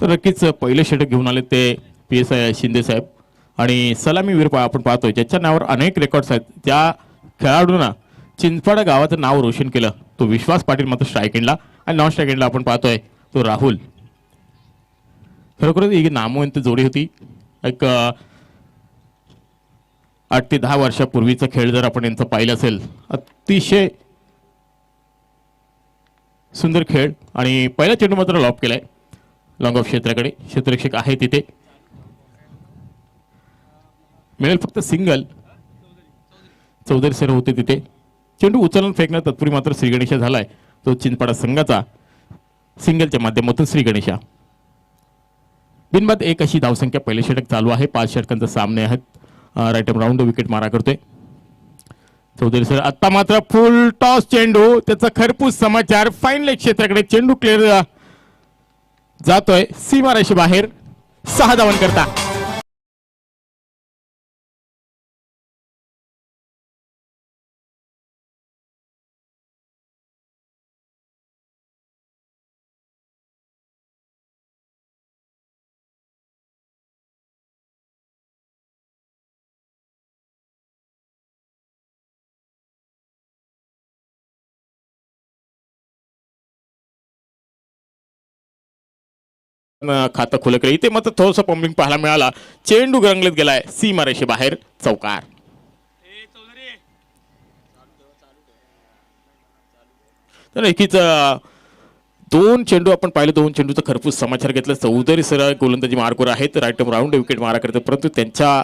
तर नक्कीच पहिले षटक घेऊन आले ते PSI शिंदे साहेब आणि सलामीवीर आपण पाहतोय ज्याच्या नावावर अनेक रेकॉर्ड्स आहेत. त्या खेळाडूंना चिंचपाडा गावाचं नाव रोशन केलं तो विश्वास पाटील मात्र स्ट्राईक एंडला आणि नॉन स्ट्राईक एंडला आपण पाहतोय तो राहुल. खरोखरच ही नामवंत जोडी होती. एक 8 ते 10 वर्षापूर्वीचा खेळ जर आपण यांचा पाहिला असेल अतिशय सुंदर खेळ आणि पहिला चेंडू मात्र लॉप केलाय लॉंग ऑफ क्षेत्राकडे. क्षेत्ररक्षक आहे तिथे मिळेल फक्त सिंगल. चौधरी सर होते तिथे. चेंडू उचलून फेकणं तत्पूर्वी मात्र श्री गणेशा झालाय तो चिंचपाडा संघाचा सिंगलच्या माध्यमातून श्री गणेशा. बिनबाद एक अशी धावसंख्या पहिले षटक चालू आहे. 5 षटकांचे सामने आहेत. राईट आर्म राऊंड विकेट मारा करतोय चौधरी सर. आता मात्र फुल टॉस चेंडू त्याचा खरपूस समाचार फाईन लेग क्षेत्राकडे चेंडू क्लिअर जातोय सीमारेषे बाहेर 6 धावन करता. खातं खुलं केलं. इथे मात्र थोडंसं पंपिंग पाहायला मिळाला. चेंडू रंगलेत गेलाय सीमारेषे बाहेर चौकार. तर नक्कीच 2 चेंडू आपण पाहिले. 2 चेंडूचा खरपूस समाचार घेतला. चौधरी सर गोलंदाजी मार्कवर आहेत. राईट राऊंड विकेट मारा करते परंतु त्यांच्या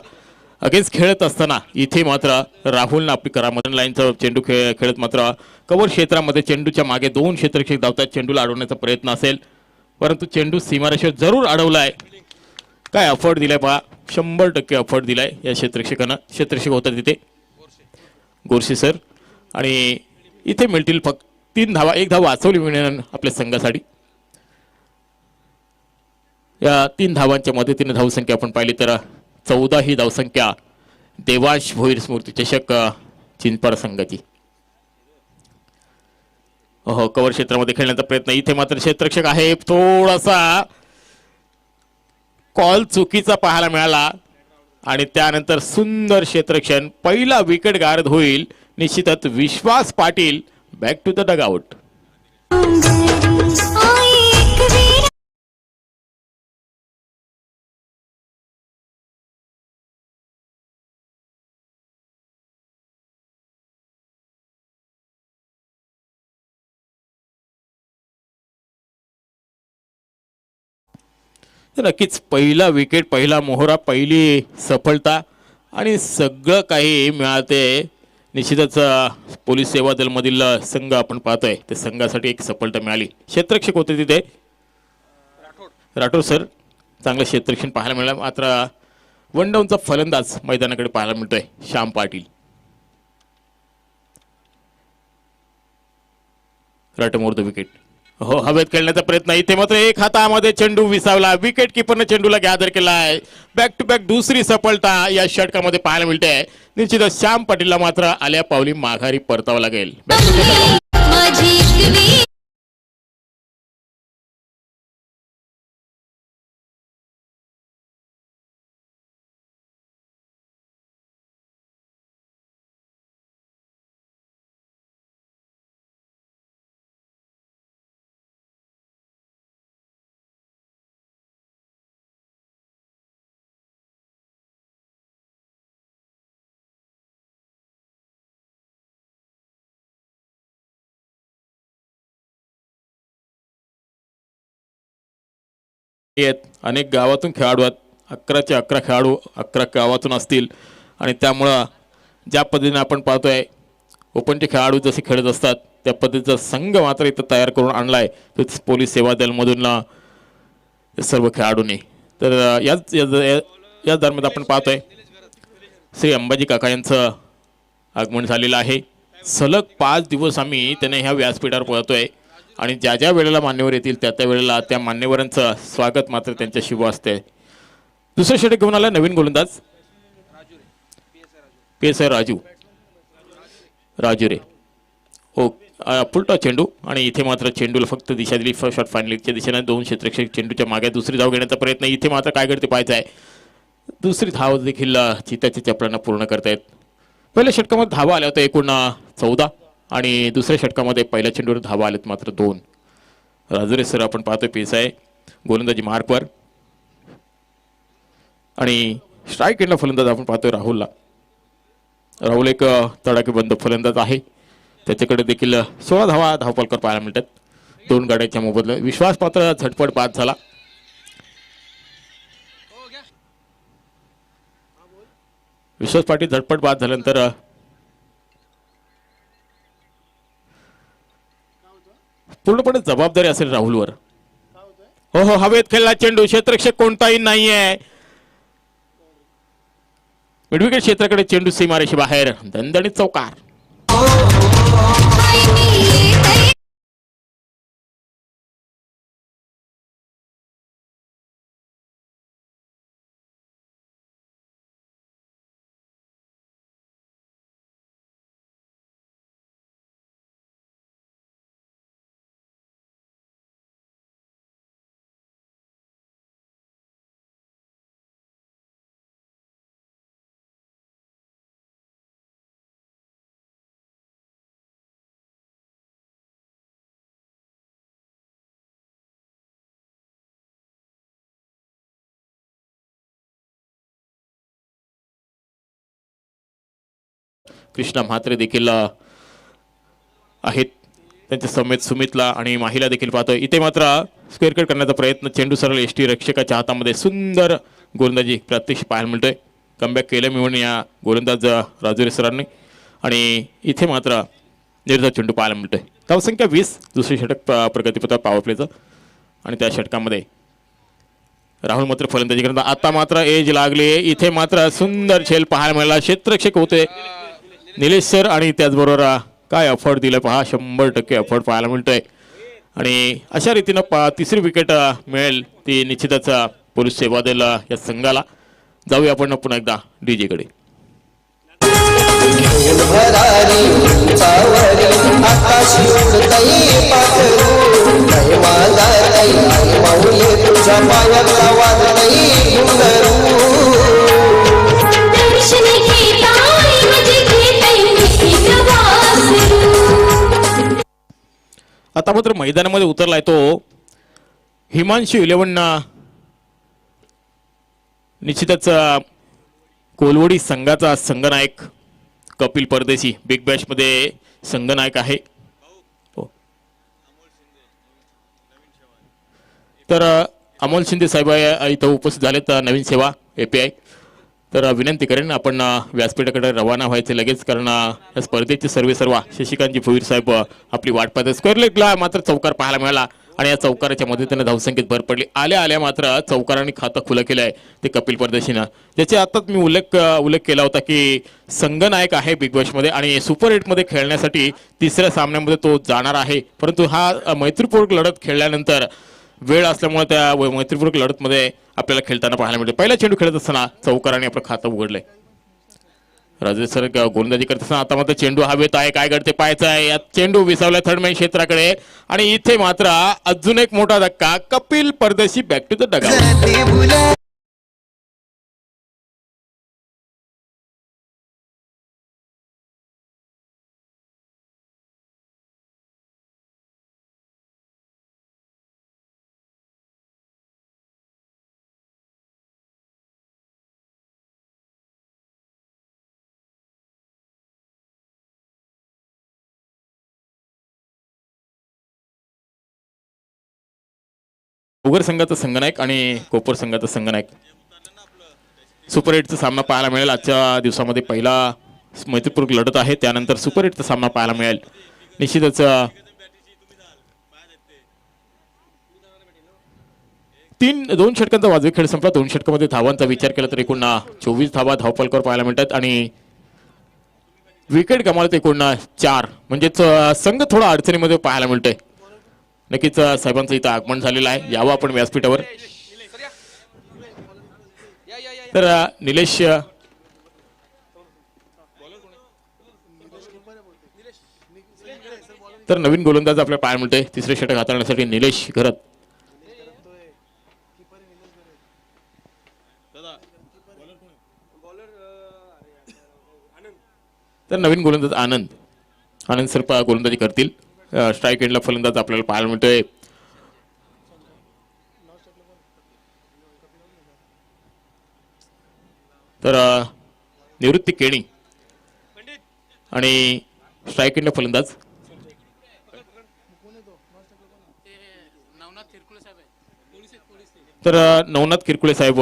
अगेन्स्ट खेळत असताना इथे मात्र राहुलनं आपली करामत लाईनचा चेंडू खेळत मात्र कव्हर क्षेत्रामध्ये चेंडूच्या मागे 2 क्षेत्ररक्षक धावतात. चेंडूला अडवण्याचा प्रयत्न असेल परंतु चेंडू सीमारेषेवर जरूर अडवलाय. काय अफर्ट दिलाय पहा. 100% अफर्ट दिलाय या क्षेत्ररक्षकानं. क्षेत्ररक्षक होता तिथे गोरसे सर आणि इथे मिळतील फक्त 3 धावा. 1 धाव वाचवली मिळेल आपल्या संघासाठी. या 3 धावांच्या मदतीने धावसंख्या आपण पाहिली तर 14 ही धावसंख्या देवांश भोईर स्मृती चषक चिंचपाडा संघाची. हो कव्हर क्षेत्रामध्ये खेळण्याचा प्रयत्न. इथे मात्र क्षेत्ररक्षक आहे. थोडासा कॉल चुकीचा पाहायला मिळाला आणि त्यानंतर सुंदर क्षेत्ररक्षण. पहिला विकेट गारद होईल निश्चितच. Vishwas Patil back to the dugout. नक्कीच पहिला विकेट पहिला मोहरा पहिली सफलता आणि सगळं काही मिळाते निश्चितच. पोलीस सेवा दलमधील संघ आपण पाहतोय त्या संघासाठी एक सफलता मिळाली. क्षेत्ररक्षक होते तिथे राठोड सर. चांगलं क्षेत्ररक्षण पाहायला मिळालं. मात्र 1 डाऊनचा फलंदाज मैदानाकडे पाहायला मिळतोय Shyam Patil. Right more the wicket. हो हवेत खेळण्याचा प्रयत्न. इथे मात्र एक हातामध्ये चेंडू विसावला. विकेट किपरने चेंडूला गॅदर केलाय. बॅक टू बॅक दुसरी सफलता या षटकामध्ये पाहायला मिळते. निश्चितच श्याम पाटीलला मात्र आल्या पावली माघारी परतावं लागेल. अनेक गावातून खेळाडू आहेत. 11चे 11 खेळाडू 11 गावातून असतील आणि त्यामुळं ज्या पद्धतीने आपण पाहतोय ओपनचे खेळाडू जसे खेळत असतात त्या पद्धतीचा संघ मात्र इथं तयार करून आणलाय पोलीस सेवा दलमधून सर्व खेळाडूंनी. तर या दरम्यान आपण पाहतोय श्री अंबाजी काका यांचं आगमन झालेलं आहे. सलग 5 दिवस आम्ही त्यांना ह्या व्यासपीठावर पाहतोय आणि ज्या ज्या वेळेला मान्यवर येतील त्या त्या वेळेला त्या मान्यवरांचं स्वागत मात्र त्यांच्या शुभ असते. दुसरं षटक घेऊन आला नवीन गोलंदाज PSI राजू रे. ओके फुलटॉ चेंडू आणि इथे मात्र चेंडूला फक्त दिशा दिली शॉट फायनलच्या दिशेने. 2 क्षेत्ररक्षक चेंडूच्या मागे दुसरी धाव घेण्याचा प्रयत्न. इथे मात्र काय करते पाहायचं आहे. दुसरी धाव देखील चित्ताच्या चपळांना पूर्ण करतायत. पहिल्या षटकामध्ये धावा आल्या होत्या एकूण 14 आणि दुसऱ्या षटकामध्ये पहिल्या चेंडूवर धावा आल्यात मात्र 2. राजुरे सर आपण पाहतोय पेस आहे गोलंदाजी मार्कवर आणि स्ट्राईक एंडला फलंदाज आपण पाहतोय राहुलला. राहुल एक तडाखेबंद फलंदाज आहे. त्याच्याकडे देखील 16 धावा धावफलकावर पाहायला मिळतात. 2 गाड्यांच्या मोबदल्यात विश्वासपात्र झटपट बाद झाला. विश्वास पाटील झटपट बाद झाल्यानंतर पूर्णपणे जबाबदारी असेल राहुलवर. हो हो हवेत खेळला चेंडू. क्षेत्ररक्षक कोणताही नाहीये. मिडविकेट क्षेत्राकडे चेंडू सीमारेषे बाहेर. दणदणीत चौकार. कृष्णा म्हात्रे देखील आहेत. त्यांच्या समेत सुमितला आणि माहीला देखील पाहतोय. इथे मात्र स्क्वेअर कट करण्याचा प्रयत्न. चेंडू सरळ एसटी रक्षकाच्या हातामध्ये. सुंदर गोलंदाजी प्रत्यक्ष पाहायला मिळतोय. कमबॅक केलं मिळून या गोलंदाज राजुरे सरांनी आणि इथे मात्र निर्धाव चेंडू पाहायला मिळतोय. धावसंख्या 20. दुसरे षटक प्रगतीपथावर पॉवर प्लेचं आणि त्या षटकामध्ये राहुल मात्र फलंदाजी करतात. आता मात्र एज लागली. इथे मात्र सुंदर झेल पाहायला मिळाला. क्षेत्ररक्षक होते निलेश सर आणि त्याचबरोबर काय एफर्ट दिलं पहा. 100% एफर्ट पाहायला मिळतोय आणि अशा रीतीनं तिसरी विकेट मिळेल ती निश्चितच पोलीस सेवा देईल या संघाला. जाऊया आपण पुन्हा एकदा डीजे कडे. आता मात्र मैदानामध्ये उतरलाय तो हिमांशू 11 निश्चितच कोलवडी संघाचा संघनायक कपिल परदेशी बिग बॅश मध्ये संघनायक आहे. तर अमोल शिंदे साहेब इथं उपस्थित झालेत. नवीन सेवा API. तर विनंती करेन आपण व्यासपीठाकडे रवाना व्हायचे लगेच कारण या स्पर्धेचे सर्वेसर्वा शशिकांतजी भोईर साहेब आपली वाट पाहतात. स्क्वेअर लेगला मात्र चौकार पाहायला मिळाला आणि या चौकाराच्या मदतीने धावसंख्येत भर पडली. आल्या आल्या मात्र चौकाराने खातं खुलं केलं आहे ते कपिल परदेशीनं. ज्याचे आताच मी उल्लेख केला होता की संघनायक आहे बिग बॅशमध्ये आणि सुपर 8मध्ये खेळण्यासाठी तिसऱ्या सामन्यामध्ये तो जाणार आहे. परंतु हा मैत्रीपूर्वक लढत खेळल्यानंतर वेळ असल्यामुळे त्या मैत्रीपूर्वक लढतमध्ये आपल्याला खेळताना पाहायला मिळते. पहिला चेंडू खेळत असताना चौकाराने आपलं खातं उघडलंय. राजे सर गोलंदाजी करत असताना आता मात्र चेंडू हवेत आहे. काय करते पाहायचं आहे. यात चेंडू विसावला थर्डमॅन क्षेत्राकडे आणि इथे मात्र अजून एक मोठा धक्का. कपिल परदेशी बॅक टू द डगआउट. उगर संघाचा संघनायक आणि कोपर संघाचा संघनायक सुपर 8चा सामना पाहायला मिळेल. आजच्या दिवसामध्ये पहिला मैत्रीपूर्वक लढत आहे. त्यानंतर सुपर 8चा सामना पाहायला मिळेल. निश्चितच 2 षटकांचा वाजवी खेळ संपला. 2 षटकामध्ये धावांचा विचार केला तर एकूण 24 धावा धावफलकावर पाहायला मिळतात आणि विकेट गमावले एकूण 4. म्हणजेच संघ थोडा अडचणीमध्ये पाहायला मिळतोय. नक्कीच साहेबांचं इथं आगमन झालेलं आहे. यावं आपण व्यासपीठावर. तर निलेश तर नवीन गोलंदाज आपल्याला पाहायला मिळतोय तिसरे षटक हाताळण्यासाठी निलेश घरत. तर नवीन गोलंदाज आनंद सर गोलंदाजी करतील. स्ट्राईक एंडला फलंदाज आपल्याला पाहायला मिळतोय तर निवृत्ती केणी आणि स्ट्राईक एंडला फलंदाज तर नवनाथ किरकुळे साहेब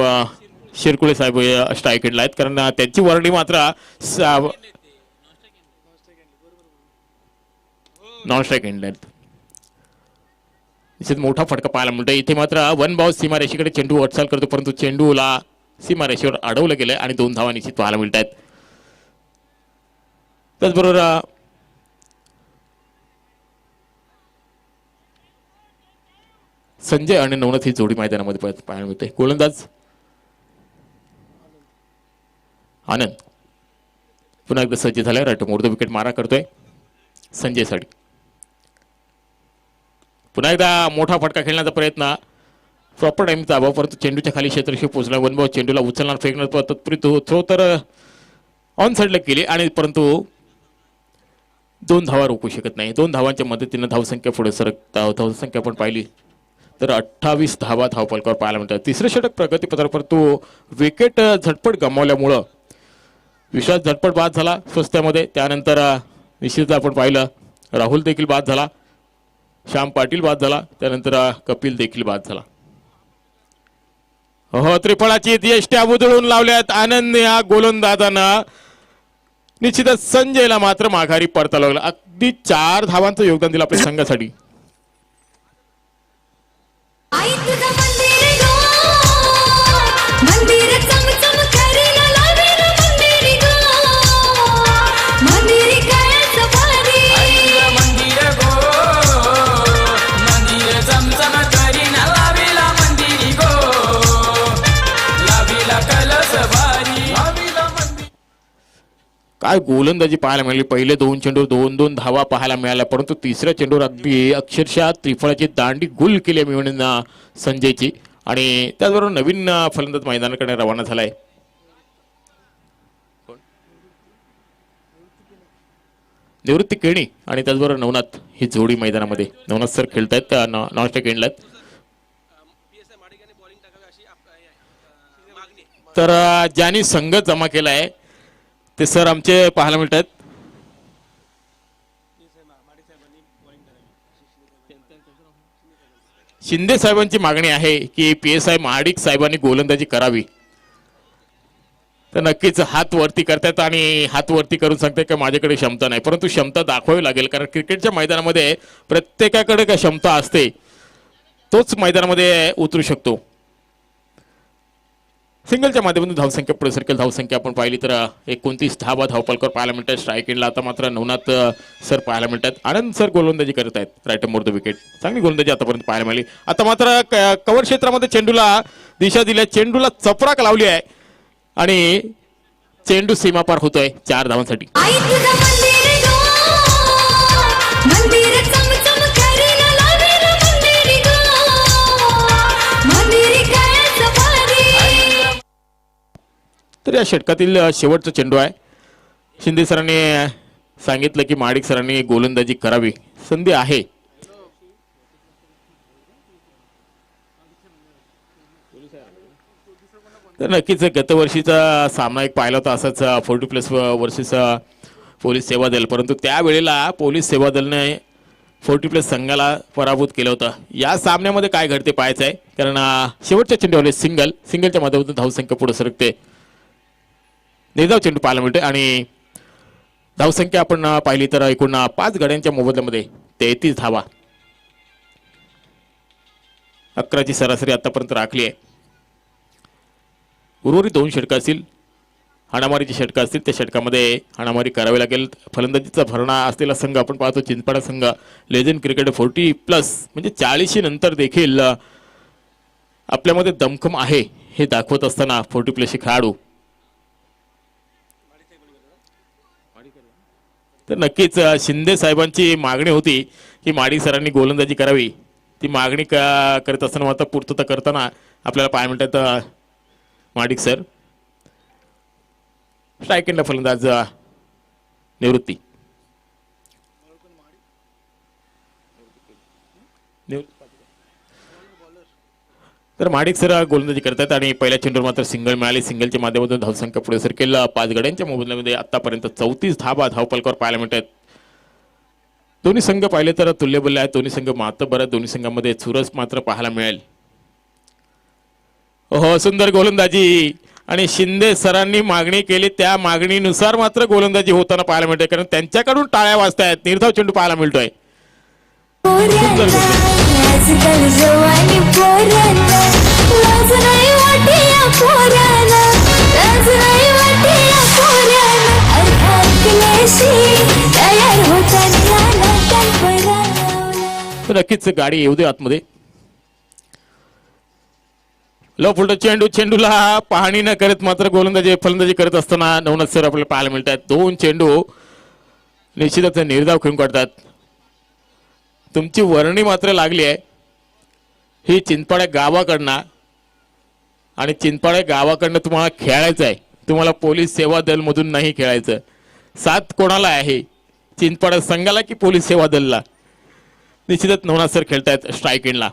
शिरकुळे साहेब स्ट्राईक एंडला आहेत कारण त्यांची वर्णी मात्र नॉन स्ट्राईक एंडला आहेत. निश्चित मोठा फटका पाहायला मिळतो इथे मात्र वन बाउस सीमारेषेकडे चेंडू वाटचाल करतो परंतु चेंडूला सीमारेषेवर अडवलं गेलं आणि 2 धावा निश्चित पाहायला मिळत आहेत. त्याचबरोबर संजय आणि नवनाथ ही जोडी मैदानामध्ये पाहायला मिळते. गोलंदाज आनंद पुन्हा एकदा सज्ज झालाय. राईट मोर्द विकेट मारा करतोय संजयसाठी. पुन्हा एकदा मोठा फटका खेळण्याचा प्रयत्न प्रॉपर टाइमचा अभाव परंतु चेंडूच्या खाली क्षेत्रशी पोहोचला. वन बॉल चेंडूला उचलणार फेकणार तत्पुरी थ्रो तर ऑन साईडला केली आणि परंतु 2 धावा रोखू शकत नाही. 2 धावांच्या मदतीनं धावसंख्या पुढे धावसंख्या आपण पाहिली तर 28 धावा धावफलकावर पाहायला मिळतात. तिसरे षटक प्रगतीपथावर परंतु विकेट झटपट गमावल्यामुळं विश्वास झटपट बाद झाला स्वस्त्यामध्ये. त्यानंतर निश्चित आपण पाहिलं राहुल देखील बाद झाला, श्याम पाटील बाद झाला, त्यानंतर कपिल देखील बाद झाला. हो त्रिफळाची यष्ट्या उधळून लावल्यात आनंद या गोलंदाजानं. निश्चितच संजयला मात्र माघारी परता लागला. अगदी 4 धावांचं योगदान दिलं आपल्या संघासाठी. काय गोलंदाजी पाहायला मिळाली. पहिले 2 चेंडूवर 2-2 धावा पाहायला मिळाल्या परंतु तिसऱ्या चेंडूवर अगदी अक्षरशः त्रिफळाची दांडी गुल केली मिळून संजयची. आणि त्याचबरोबर नवीन फलंदाज मैदानाकडे रवाना झालाय. निवृत्ती केणी आणि त्याचबरोबर नवनाथ ही जोडी मैदानामध्ये. नवनाथ सर खेळतायत नॉन स्ट्राईक एंडला. तर ज्यांनी संघ जमा केलाय ते सर आमचे पाहायला मिळतात. शिंदे साहेबांची मागणी आहे की PSI महाडिक साहेबांनी गोलंदाजी करावी. तर नक्कीच हात वरती करतात आणि हात वरती करून सांगतात की माझ्याकडे क्षमता नाही परंतु क्षमता दाखवावी लागेल कारण क्रिकेटच्या मैदानामध्ये प्रत्येकाकडे काय क्षमता असते तोच मैदानामध्ये उतरू शकतो. सिंगलच्या माध्यमातून धावसंख्या पुढे सरकेल. धावसंख्या आपण पाहिली तर 29 धावा धावफलकावर पाहायला मिळतात. स्ट्राईक एंडला आता मात्र नवनाथ सर पाहायला मिळतात. आनंद सर गोलंदाजी करत आहेत. Right more the wicket. चांगली गोलंदाजी आतापर्यंत पाहायला मिळाली. आता मात्र कव्हर क्षेत्रामध्ये चेंडूला दिशा दिली आहे. चेंडूला चपराक लावली आहे आणि चेंडू सीमापार होतोय 4 धावांसाठी. तर या षटकातील शेवटचा चेंडू आहे. शिंदे सरांनी सांगितलं की महाडिक सरांनी गोलंदाजी करावी. संधी आहे. तर नक्कीच गतवर्षीचा सामना एक पाहिला होता असाच 40+ वर्सेस पोलीस सेवा दल परंतु त्यावेळेला पोलीस सेवा दलने 40+ संघाला पराभूत केलं होतं. या सामन्यामध्ये काय घडते पाहायचं आहे कारण शेवटच्या चेंडूवाले सिंगलच्या माध्यमातून धावसंख्या पुढे सरकते. निर्धाव चेंडू पाहायला मिळते आणि धावसंख्या आपण पाहिली तर एकूण 5 गड्यांच्या मोबदल्यामध्ये 33 धावा 11ची सरासरी आतापर्यंत राखली आहे. उर्वरित 2 षटकं असतील हाणामारीची षटकं असतील त्या षटकामध्ये हाणामारी करावी लागेल. फलंदाजीचा भरणा असलेला संघ आपण पाहतो चिंचपाडा संघ लेजंड क्रिकेट 40+ म्हणजे 40 नंतर देखील आपल्यामध्ये दमखम आहे हे दाखवत असताना 40+ खेळाडू तर नक्कीच शिंदे साहेबांची मागणी होती की माडिक सरांनी गोलंदाजी करावी. ती मागणी करत असताना मात्र पूर्तता करताना आपल्याला पाहायला मिळतात माडिक सर. स्ट्राईक एंडला फलंदाज निवृत्ती. तर माडिक सर गोलंदाजी करतात आणि पहिल्या चेंडूवर मात्र सिंगल मिळाली. सिंगलच्या माध्यमातून धावसंख्या पुढे सरकेल 5 गड्यांच्या मोबदल्यामध्ये आतापर्यंत 34 धाबा धावपलकावर पाहायला मिळतात. दोन्ही संघ पाहिले तर तुल्यबल्य आहेत. दोन्ही संघ मात्र बरं दोन्ही संघामध्ये चुरस मात्र पाहायला मिळेल. हो सुंदर गोलंदाजी आणि शिंदे सरांनी मागणी केली त्या मागणीनुसार मात्र गोलंदाजी होताना पाहायला मिळते कारण त्यांच्याकडून टाळ्या वाजतायत. निर्धाव चेंडू पाहायला मिळतोय. नक्कीच गाडी येऊ दे आतमध्ये. लो फुलटो चेंडू. चेंडूला पाहणी न करत मात्र गोलंदाजी फलंदाजी करत असताना नवनाथ सर आपल्याला पाहायला मिळतात. 2 चेंडू निश्चितच निर्धाव खेळून काढतात. तुमची वर्णी मात्र लागली आहे ही चिंचपाड्या गावाकडनं आणि चिंचपाड्या गावाकडनं तुम्हाला खेळायचं आहे. तुम्हाला पोलीस सेवा दल मधून नाही खेळायचं. साथ कोणाला आहे चिंचपाड्या संघाला की पोलीस सेवा दलला. निश्चितच नवनाथ सर खेळतायत स्ट्राईक एंडला.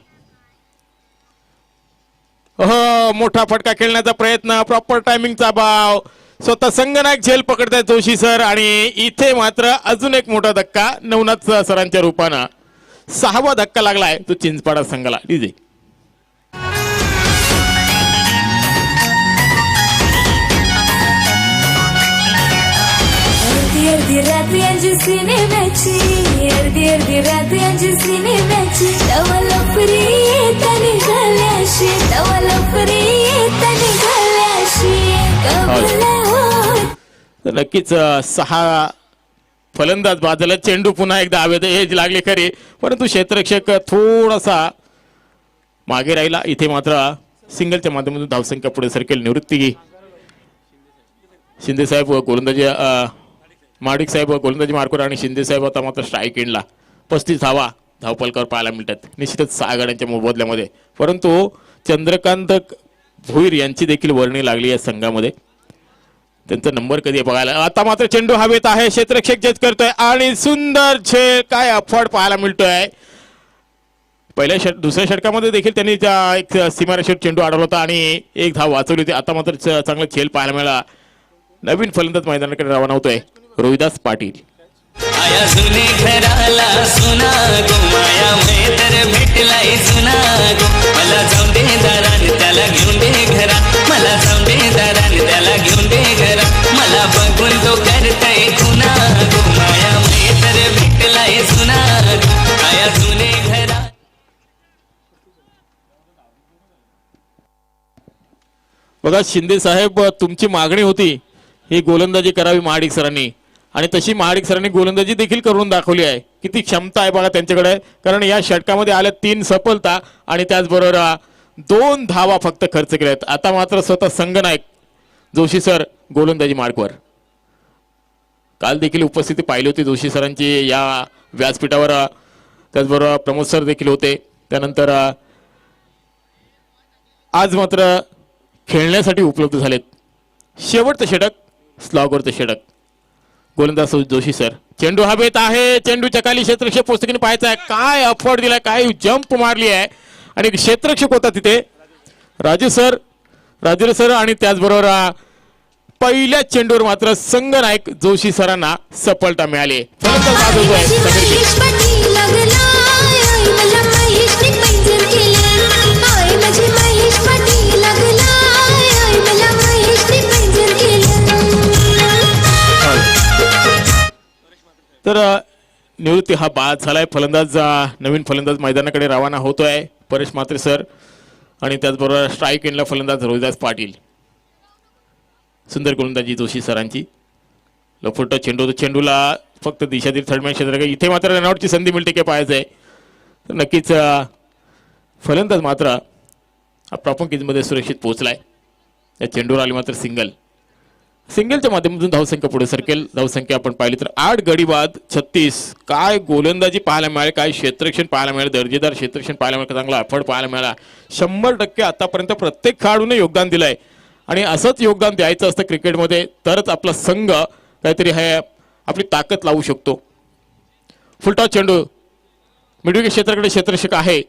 हो मोठा फटका खेळण्याचा प्रयत्न प्रॉपर टायमिंगचा अभाव. स्वतः संघनायक झेल पकडतायत जोशी सर आणि इथे मात्र अजून एक मोठा धक्का नवनाथ सरांच्या रूपानं. 6वा धक्का लागलाय तो चिंचपाडा संघाला. डीजे अर्धी रात्री अंजी सिनेमाची अर्धी रात्री अंजी सिनेमाची तवाला फ्री येतानी घाल्याशी तवाला फ्री येतानी घाल्याशी तर नक्कीच 6 फलंदाज बाजूला. चेंडू पुन्हा एकदा हवेत एज लागली खरी परंतु क्षेत्ररक्षक थोडासा मागे राहिला. इथे मात्र सिंगलच्या माध्यमातून धावसंख्या पुढे सरकेल. निवृत्ती शिंदे साहेब गोलंदाजी माडिक साहेब गोलंदाजी मार्कवर आणि शिंदे साहेब आता मात्र स्ट्राईक एंडला. 35 धावा धावपलकावर पाहायला मिळतात. निश्चितच 6 गाड्यांच्या मोबदल्यामध्ये परंतु चंद्रकांत भोईर यांची देखील वर्णी लागली या संघामध्ये. त्यांचा नंबर कधी बघायला. आता मात्र चेंडू हवेत आहे. क्षेत्ररक्षक जज करतोय आणि सुंदर झेल काय अफाट पाहायला मिळतोय. पहिल्या दुसऱ्या षटकामध्ये देखील त्यांनी एक सीमारेषेवर चेंडू अडवला होता आणि एक धाव वाचवली होती. आता मात्र चांगला झेल पाहायला मिळाला. नवीन फलंदाज मैदानाकडे रवाना होतोय रोहिदास पाटील. आया सुने घराला सुना गो माया मैत्र भेटलाय सुना गो मला जाऊन दे दारान त्याला घेऊन दे घरा मला जाऊन दे दारान त्याला घेऊन दे घरा मला बघून तो करताय खुना गो माया मैत्र भेटलाय सुना गो आया सुने घरा. बघा शिंदे साहेब तुमची मागणी होती ही गोलंदाजी करावी महाडिक सरांनी आणि तशी महाडिक सरांनी गोलंदाजी देखील करून दाखवली आहे. किती क्षमता आहे बघा त्यांच्याकडे कारण या षटकामध्ये आल्या 3 सफलता आणि त्याचबरोबर 2 धावा फक्त खर्च केल्यात. आता मात्र स्वतः संघनायक जोशी सर गोलंदाजी मार्कवर. काल देखील उपस्थिती पाहिली होती जोशी सरांची या व्यासपीठावर. त्याचबरोबर प्रमोद सर देखील होते. त्यानंतर आज मात्र खेळण्यासाठी उपलब्ध झालेत. शेवटचं षटक स्लॉगवरचं षटक. गोलंदाज जोशी सर. चेंडू हवेत आहे. चेंडूच्या खाली क्षेत्ररक्षक पुस्तकाने पाहायचा आहे. काय अफोर्ड दिलाय काय जंप मारली आहे आणि क्षेत्ररक्षक होता तिथे राजू सर आणि त्याचबरोबर पहिल्या चेंडूवर मात्र संघनायक जोशी सरांना सफलता मिळाली. तर निवृत्ती हा बाद झालाय. फलंदाज नवीन फलंदाज मैदानाकडे रवाना होतोय परेश म्हात्रे सर आणि त्याचबरोबर स्ट्राईक एंडला फलंदाज रोहिदास पाटील. सुंदर गोलंदाजी जोशी सरांची. लफोटा चेंडू चेंडूला फक्त दिशाधीर थर्ड मॅन क्षेत्र. इथे मात्र रनआउटची संधी मिळते काय पाहायचं आहे. तर नक्कीच फलंदाज मात्र प्रॉपर केजमध्ये सुरक्षित पोहोचलाय. या चेंडूवर आली मात्र सिंगल. सिंगलच्या माध्यमातून धावसंख्या पुढे सरकेल. धावसंख्या आपण पाहिली तर 8 गडी बाद 36. काय गोलंदाजी पाहायला मिळाली, काय क्षेत्ररक्षण पाहायला मिळालं, दर्जेदार क्षेत्ररक्षण पाहायला मिळालं, चांगला अफड पाहायला मिळाला. 100% आतापर्यंत प्रत्येक खेळाडूने योगदान दिलंय आणि असंच योगदान द्यायचं असतं क्रिकेटमध्ये, तरच आपला संघ काहीतरी हे आपली ताकद लावू शकतो. फुलटॉस चेंडू मिडविकेट क्षेत्राकडे क्षेत्ररक्षक आहे.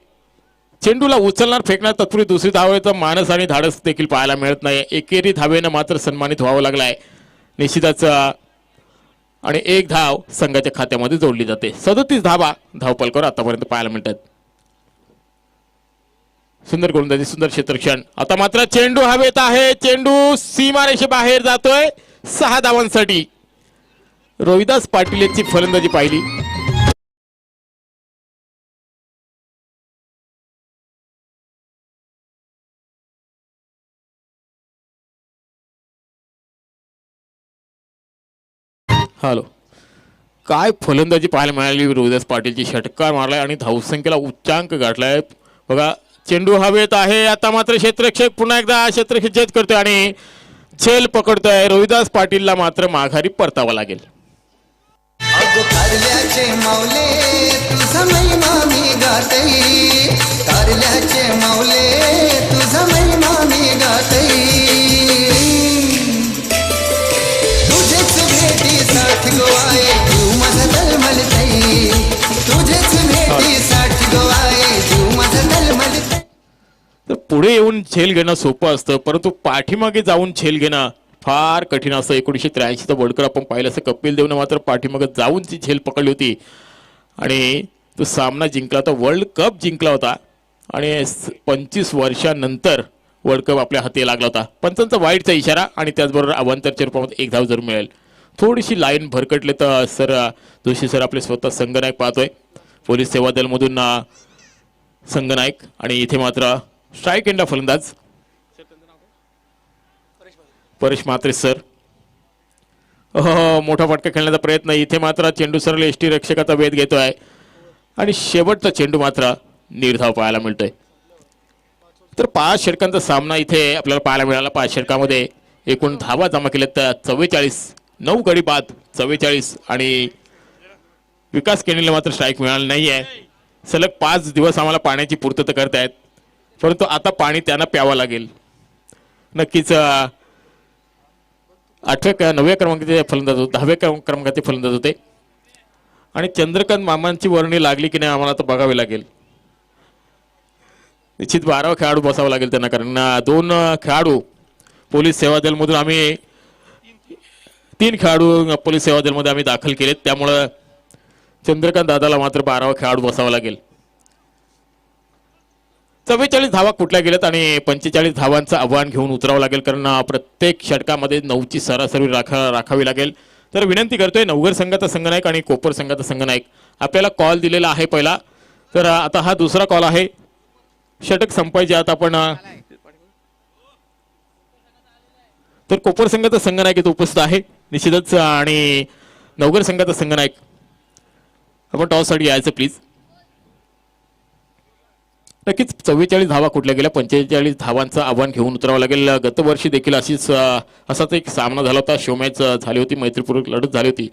चेंडूला उचलणार फेकणार तत्पूर्वी दुसरी धावेचा मानस आणि धाडस देखील पाहायला मिळत नाही. एकेरी धावेनं मात्र सन्मानित व्हावं लागलाय निश्चितच. आणि 1 धाव संघाच्या खात्यामध्ये जोडली जाते. 37 धावा धावपलकावर आतापर्यंत पाहायला मिळतात. सुंदर गोलंदाजी, सुंदर क्षेत्ररक्षण. आता मात्र चेंडू हवेत आहे. चेंडू सीमारेषे बाहेर जातोय 6 धावांसाठी. रोहिदास पाटील यांची फलंदाजी पाहिली. हॅलो, काय फलंदाजी पाहायला मिळाली रोहिदास पाटीलची. षटकार मारलाय आणि धावसंख्येला उच्चांक गाठलाय बघा. चेंडू हवेत आहे. आता मात्र क्षेत्ररक्षक पुन्हा एकदा क्षेत्ररक्षक झेल करतोय आणि झेल पकडतोय. रोहिदास पाटीलला मात्र माघारी परतावा लागेल. अगो कारल्याचे माऊले तुझा महिमा मी गातई, कारल्याचे माऊले तुझा महिमा मी गातई. तुझेच भेटीसाठी गोवाए जीव माझा तळमळतई, तुझेच भेटीसाठी गोवाए जीव माझा तळमळतई. तर पुढे येऊन झेल घेणं सोपं असतं, परंतु पाठीमागे जाऊन झेल घेणं फार कठीण असतं. 1983चा वर्ल्ड कप आपण पाहिलं असं कपिल देवनं मात्र पाठीमागे जाऊन ती झेल पकडली होती आणि तो सामना जिंकला होता. वर्ल्ड कप जिंकला होता आणि 25 वर्षांनंतर वर्ल्ड कप आपल्या हाती लागला होता. पंचांचा वाईटचा इशारा आणि त्याचबरोबर अवांतरच्या रूपामध्ये 1 धाव जरूर मिळेल. थोडीशी लाईन भरकटले तर सर जोशी सर आपले स्वतः संघनायक पाहतोय. पोलीस सेवा दलमधून संघनायक आणि इथे मात्र स्ट्राईक एंडला फलंदाज परेश म्हात्रे सर. मोठा फटका खेळण्याचा प्रयत्न. इथे मात्र चेंडू सरळ एसटी रक्षकाचा वेध घेतोय आणि शेवटचा चेंडू मात्र निर्धाव पाहायला मिळतोय. तर 5 षटकांचा सामना इथे आपल्याला पाहायला मिळाला. 5 षटकामध्ये एकूण धावा जमा केल्यात 44. 9 गडी बाद 44 आणि विकास केनीला मात्र स्ट्राईक मिळाला नाहीये. सलग 5 दिवस आम्हाला पाण्याची पूर्तता करतायत, परंतु आता पाणी त्यांना प्यावं लागेल. नक्कीच 9व्या क्रमांकाचे फलंदाज होते, 10व्या क्रमांकाचे फलंदाज होते आणि चंद्रकांत मामांची वर्णी लागली की नाही आम्हाला आता बघावे लागेल. निश्चित 12वा खेळाडू बसावा लागेल त्यांना, कारण 2 खेळाडू पोलीस सेवा दलमधून आम्ही 3 खेळाडू पोलीस सेवा दलमध्ये आम्ही दाखल केलेत. त्यामुळं चंद्रकांत दादाला मात्र 12वा खेळाडू बसावा लागेल. 44 धावा कुठल्या गेल्यात आणि 45 धावांचं आव्हान घेऊन उतरावं लागेल, कारण प्रत्येक षटकामध्ये 9ची सरासरी राखावी लागेल. तर विनंती करतोय नवघर संघाचा संघनायक आणि कोपर संघाचा संघनायक आपल्याला कॉल दिलेला आहे पहिला. तर आता हा दुसरा कॉल आहे. षटक संपायचे आता आपण. तर कोपर संघाचा संघनायक इथे उपस्थित आहे निश्चितच आणि नवघर संघाचा संघनायक आपण टॉससाठी यायचं प्लीज. नक्कीच 44 धावा कुठल्या गेल्या, 45 धावांचं आव्हान घेऊन उतरावं लागेल. गतवर्षी देखील असाच एक सामना झाला होता. शो मॅच झाली होती, मैत्रीपूर्वक लढत झाली होती.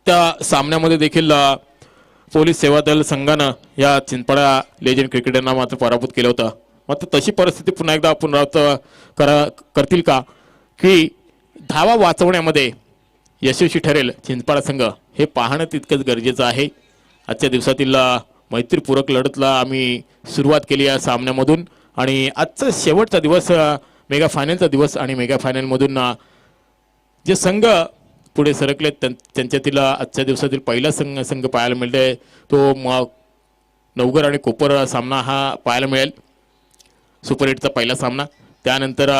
त्या सामन्यामध्ये देखील पोलीस सेवा दल संघानं या चिंचपाडा लेजंड क्रिकेटरना मात्र पराभूत केलं होतं. मात्र तशी परिस्थिती पुन्हा एकदा पुनरावृत्त करतील का, की धावा वाचवण्यामध्ये यशस्वी ठरेल चिंचपाडा संघ, हे पाहणं तितकंच गरजेचं आहे. आजच्या दिवसातील मैत्रीपूर्वक लढतला आम्ही सुरुवात केली या सामन्यामधून आणि आजचा शेवटचा दिवस मेगा फायनलचा दिवस आणि मेगा फायनलमधून जे संघ पुढे सरकले त्यांच्यातील आजच्या दिवसातील पहिला संघ पाहायला मिळते तो नवघर आणि कोपर सामना हा पाहायला मिळेल. सुपर 8चा पहिला सामना. त्यानंतर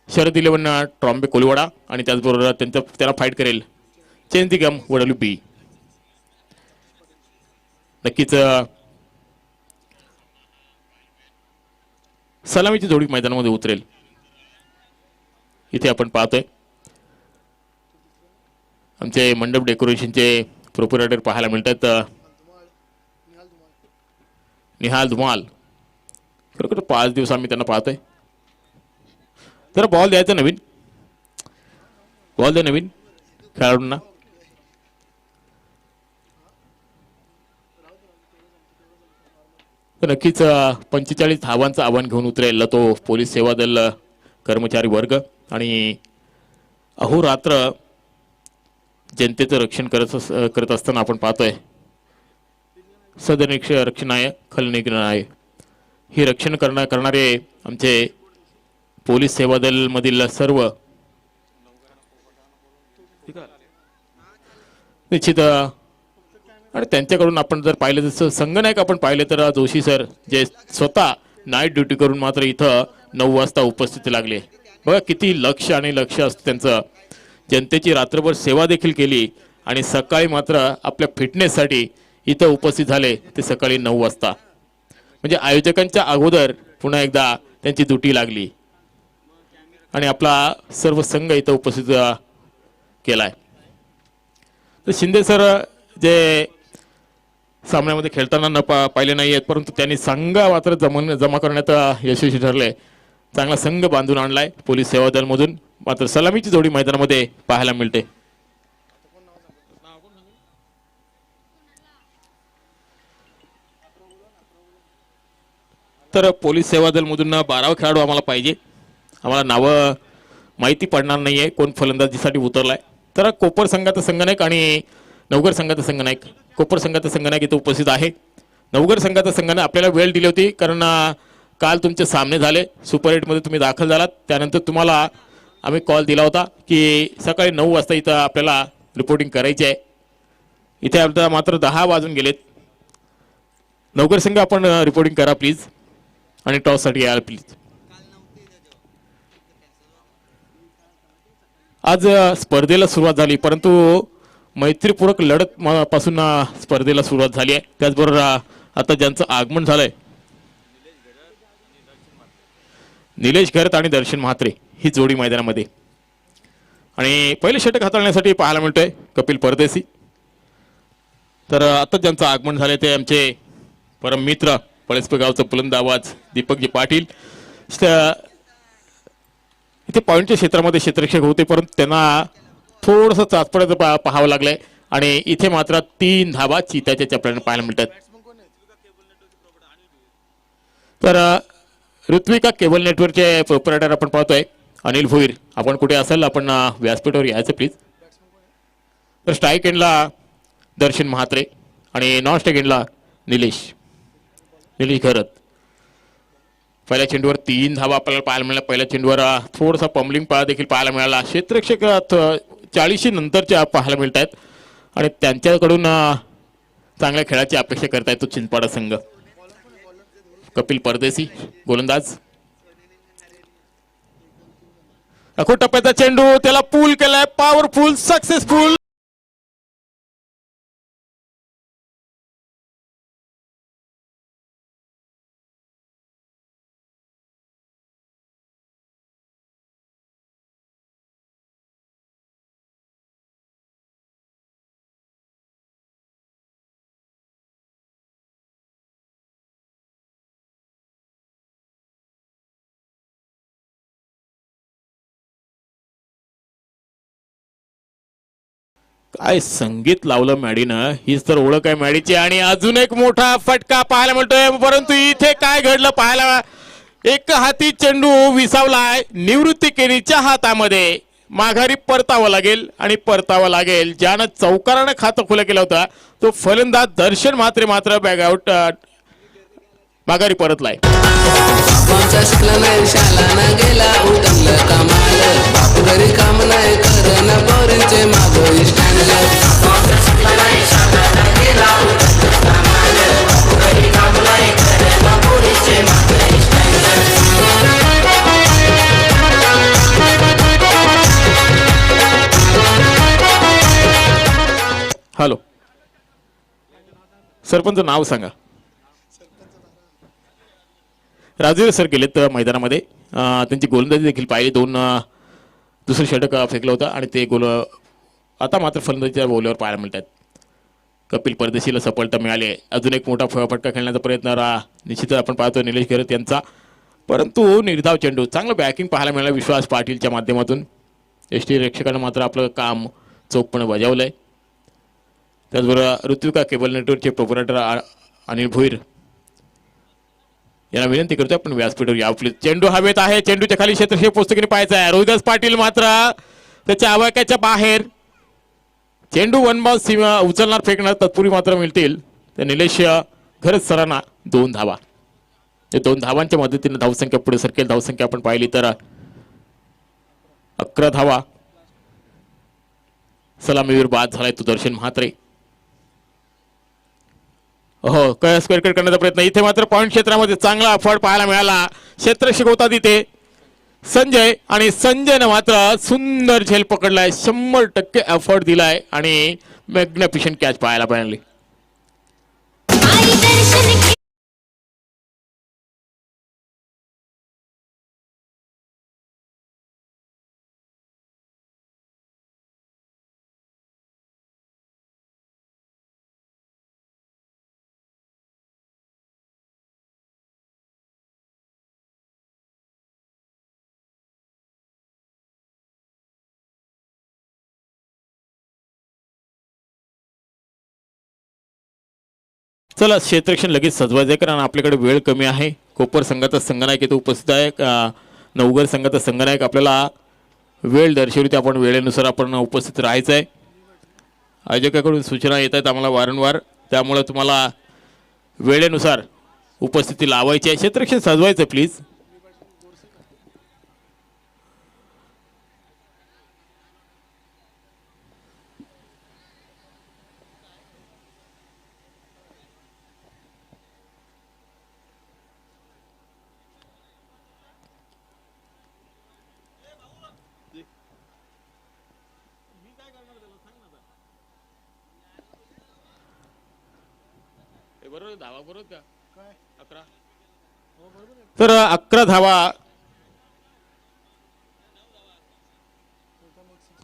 शरद 11 ट्रॉम्बे कोलिवाडा आणि त्याचबरोबर त्याला फाईट करेल चेंजिगम WB. नक्कीच सलामीची जोडी मैदानामध्ये उतरेल. इथे आपण पाहतोय आमचे मंडप डेकोरेशनचे प्रोपरायटर पाहायला मिळतात निहाल धुमाल. खरोखर 5 दिवस आम्ही त्यांना पाहतोय. तर बॉल द्यायचा नवीन, बॉल द्या नवीन खेळाडूंना. तर नक्कीच 45 धावांचं आव्हान घेऊन उतरेल तो पोलीस सेवा दल कर्मचारी वर्ग. आणि अहोरात्र जनतेचं रक्षण करत असताना आपण पाहतोय सदनिक्ष रक्षणाय खलनिग्रहाय ही रक्षण करणारे आमचे पोलीस सेवा दल मधील सर्व निश्चित. आणि त्यांच्याकडून आपण जर पाहिलं जसं संगनायक आपण पाहिले तर जोशी सर जे स्वतः नाईट ड्युटी करून मात्र इथं 9 वाजता उपस्थिती लागले. बघा किती लक्ष असतं त्यांचं. जनतेची रात्रभर सेवा देखील केली आणि सकाळी मात्र आपल्या फिटनेससाठी इथं उपस्थित झाले ते सकाळी 9 वाजता. म्हणजे आयोजकांच्या अगोदर पुन्हा एकदा त्यांची ड्युटी लागली आणि आपला सर्व संघ इथं उपस्थित केलाय. तर शिंदे सर जे सामन्यामध्ये खेळताना पाहिले नाही आहेत परंतु त्यांनी संघ मात्र जमा करण्यात यशस्वी ठरले. चांगला संघ बांधून आणलाय पोलीस सेवा दलमधून. मात्र सलामीची जोडी मैदानामध्ये पाहायला मिळते. तर पोलीस सेवा दलमधून 12 खेळाडू आम्हाला पाहिजे. आम्हाला नावं माहिती पडणार नाहीये कोण फलंदाजीसाठी उतरलाय. तर कोपर संघाचा संघनायक आणि नवगर संघाचा संघनायक. कोपर संघाचा संघनायक इथे उपस्थित आहे. नवगर संघाचा संघाने आपल्याला वेळ दिली होती कारण काल तुमचे सामने झाले, सुपर 8मध्ये तुम्ही दाखल झालात. त्यानंतर तुम्हाला आम्ही कॉल दिला होता की सकाळी 9 वाजता इथं आपल्याला रिपोर्टिंग करायची आहे. इथे आता मात्र 10 वाजून गेलेत. नवगर संघ आपण रिपोर्टिंग करा प्लीज आणि टॉससाठी याल प्लीज. आज स्पर्धेला सुरुवात झाली परंतु मैत्रीपूर्वक लढत पासून स्पर्धेला सुरुवात झाली आहे. त्याचबरोबर आता ज्यांचं आगमन झालंय निलेश घरत आणि दर्शन म्हात्रे ही जोडी मैदानामध्ये. आणि पहिले षटक हाताळण्यासाठी पाहायला मिळतोय कपिल परदेशी. तर आता ज्यांचं आगमन झालंय ते आमचे परम मित्र पळसपे गावचं बुलंद आवाज दीपकजी पाटील. इथे पॉईंटच्या क्षेत्रामध्ये क्षेत्ररक्षक होते परंतु त्यांना थोडंसं चाचपड्याचं पाहावं लागलंय आणि इथे मात्र 3 धावा चिताच्या चपल्याने पाहायला मिळतात. तर ऋत्विका केबल नेटवर्कचे प्रोपरायटर आपण पाहतोय अनिल भोईर. आपण कुठे असाल आपण व्यासपीठावर यायचं प्लीज. तर स्ट्राईक एंडला दर्शन म्हात्रे आणि नॉन स्ट्राईक एंडला निलेश घरत. पहिल्या चेंडूवर 3 धावा आपल्याला पाहायला मिळाल्या. पहिल्या चेंडूवर थोडासा पंबलिंग देखील पाहायला मिळाला. क्षेत्ररक्षक 40 नंतरच्या पाहायला मिळत आहेत आणि त्यांच्याकडून चांगल्या खेळाची अपेक्षा करतायत तो चिंचपाडा संघ. कपिल परदेशी गोलंदाज. अखोट टप्प्याचा चेंडू त्याला पूल केलाय. Powerful successful. काय संगीत लावलं मॅडीनं, हीच तर ओळख आहे मॅडीची. आणि अजून एक मोठा फटका पाहायला मिळतोय परंतु इथे काय घडलं पाहायला. एक हाती चेंडू विसावलाय निवृत्ती केनीच्या हातामध्ये. माघारी परतावं लागेल ज्यानं चौकारानं खातं खुलं केलं होतं तो फलंदाज दर्शन म्हात्रे मात्र बॅग आउट माघारी परतलाय. हॅलो सरपंच नाव सांगा. राजवीर सर गेलेत मैदानामध्ये. त्यांची गोलंदाजी देखील पाहिली. 2 दुसरं षटक फेकलं होतं आणि ते गोल आता मात्र फलंदाजीच्या बोलवर पाहायला मिळतात. कपिल परदेशीला सफलता मिळाली. अजून एक मोठा फटका खेळण्याचा प्रयत्न निश्चितच आपण पाहतो निलेश घरत यांचा. परंतु निर्धाव चेंडू, चांगलं बॅकिंग पाहायला मिळालं विश्वास पाटीलच्या माध्यमातून. एस टी रक्षकानं मात्र आपलं काम चोखपणे बजावलंय. त्याचबरोबर ऋत्विका केबल नेटवर्कचे प्रोपरायटर अनिल भोईर यांना विनंती करतो आपण व्यासपीठावर या. प्लीज. चेंडू हवेत आहे, चेंडूच्या खाली क्षेत्रक्षेत्र पुस्तकाने पाहायचा आहे. रोहिदास पाटील मात्र त्याच्या आवाक्याच्या बाहेर. चेंडू वन बाउंस सीमा उचलणार फेकणार तत्पूर्वी मात्र मिळतील तर निलेश घरच सरांना 2 धावा. ते 2 धावांच्या मदतीने धावसंख्या पुढे सरकेल. धावसंख्या आपण पाहिली तर 11 धावा. सलामीवीर बाद झालाय तो दर्शन म्हात्रे. हो, कयास क्रिकेट करण्याचा प्रयत्न. इथे मात्र पॉईंट क्षेत्रामध्ये चांगला फळ पाहायला मिळाला. क्षेत्र शिकवतात इथे संजय आणि संजयनं मात्र सुंदर झेल पकडलाय. 100% एफर्ट दिलाय आणि मॅग्निफिशंट कॅच पाहायला मिळाली. आई दर्शन की चला क्षेत्ररक्षण लगेच सजवायचं आहे कारण आपल्याकडे वेळ कमी आहे. कोपर संघाचा संघनायक इथे उपस्थित आहे. नवघर संघाचा संघनायक आपल्याला वेळ दर्शवली ते आपण वेळेनुसार आपण उपस्थित राहायचं आहे. आयोजकाकडून सूचना येत आहेत आम्हाला वारंवार, त्यामुळे तुम्हाला वेळेनुसार उपस्थिती लावायची आहे. क्षेत्ररक्षण सजवायचं प्लीज. तर 11 धावा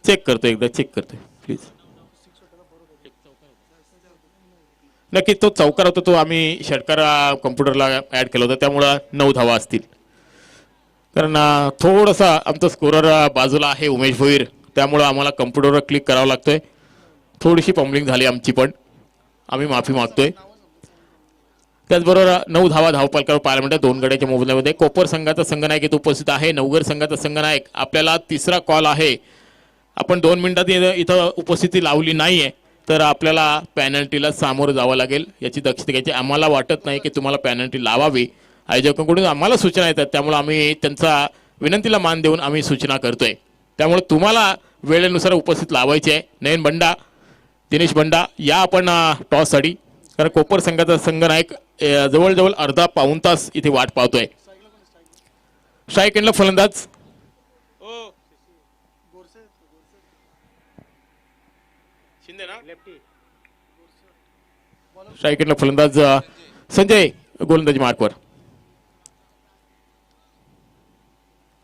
चेक करतो, एकदा चेक करतोय प्लीज. नक्की तो चौकार होता, तो आम्ही षटकार कम्प्युटरला ऍड केला होता त्यामुळं 9 धावा असतील. कारण थोडासा आमचा स्कोरर बाजूला आहे उमेश भोईर, त्यामुळं आम्हाला कम्प्युटरवर क्लिक करावं लागतोय. थोडीशी पम्बलिंग झाली आमची, पण आम्ही माफी मागतोय. त्याचबरोबर 9 धावा धावपालकावर पाहायला मिळतात 2 गड्याच्या मोबदल्यामध्ये. कोपर संघाचा संघनायक इथे उपस्थित आहे. नवघर संघाचा संघनायक आपल्याला 3रा कॉल आहे. आपण 2 मिनिटात इथं उपस्थिती लावली नाहीये तर आपल्याला पॅनल्टीला सामोरं जावं लागेल, याची दक्षता घ्यायची. आम्हाला वाटत नाही की तुम्हाला पॅनल्टी लावावी. आयोजकांकडून आम्हाला सूचना येतात त्यामुळे आम्ही त्यांचा विनंतीला मान देऊन आम्ही सूचना करतोय. त्यामुळे तुम्हाला वेळेनुसार उपस्थित लावायचे आहे. नयन बंडा, दिनेश बंडा या आपण टॉससाठी, कारण कोपर संघाचा संघनायक जवळजवळ अर्धा पाऊण तास इथे वाट पाहतोय. स्ट्राईक एंडला फलंदाज स्ट्राईक एंडला फलंदाज संजय गोलंदाजी मार्कवर.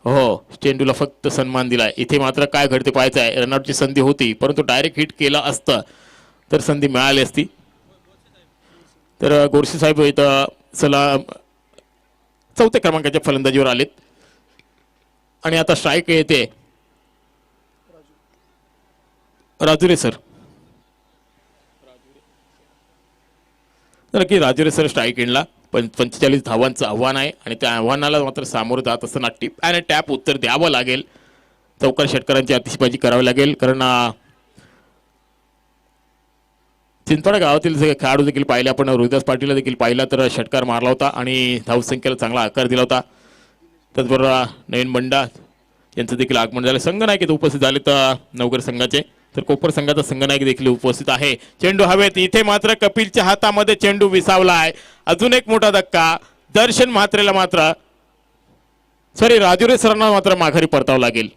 हो, चेंडूला फक्त सन्मान दिलाय. इथे मात्र काय घडते पाहायचं आहे. रनआउटची संधी होती परंतु डायरेक्ट हिट केला असतं तर संधी मिळाली असती. तर गोरसे साहेब इथं सलाम 4थ्या क्रमांकाच्या फलंदाजीवर आलेत आणि आता स्ट्राईक येते. राजुरे सर, नक्की राजुरे सर स्ट्राईक एंडला. 45 धावांचं आव्हान आहे आणि त्या आव्हानाला मात्र सामोरं जात असताना टिप आणि टॅप उत्तर द्यावं लागेल. चौकार षटकारांची अतिशबाजी करावी लागेल कारण चिंचवड गावातील खेळाडू देखील पाहिले आपण. रोहिदास पाटीलला देखील पाहिला तर षटकार मारला होता आणि धावसंख्येला चांगला आकार दिला होता. त्याचबरोबर नयन बंडा यांचं देखील आगमन झालं. संघनायक इथे उपस्थित झाले तर नवघर संघाचे, तर कोपर संघाचा संघनायक देखील उपस्थित आहे. चेंडू हवेत. इथे मात्र कपिलच्या हातामध्ये चेंडू विसावलाय. अजून एक मोठा धक्का. दर्शन म्हात्रेला मात्र राजुरे सरांना मात्र माघारी परतावं लागेल.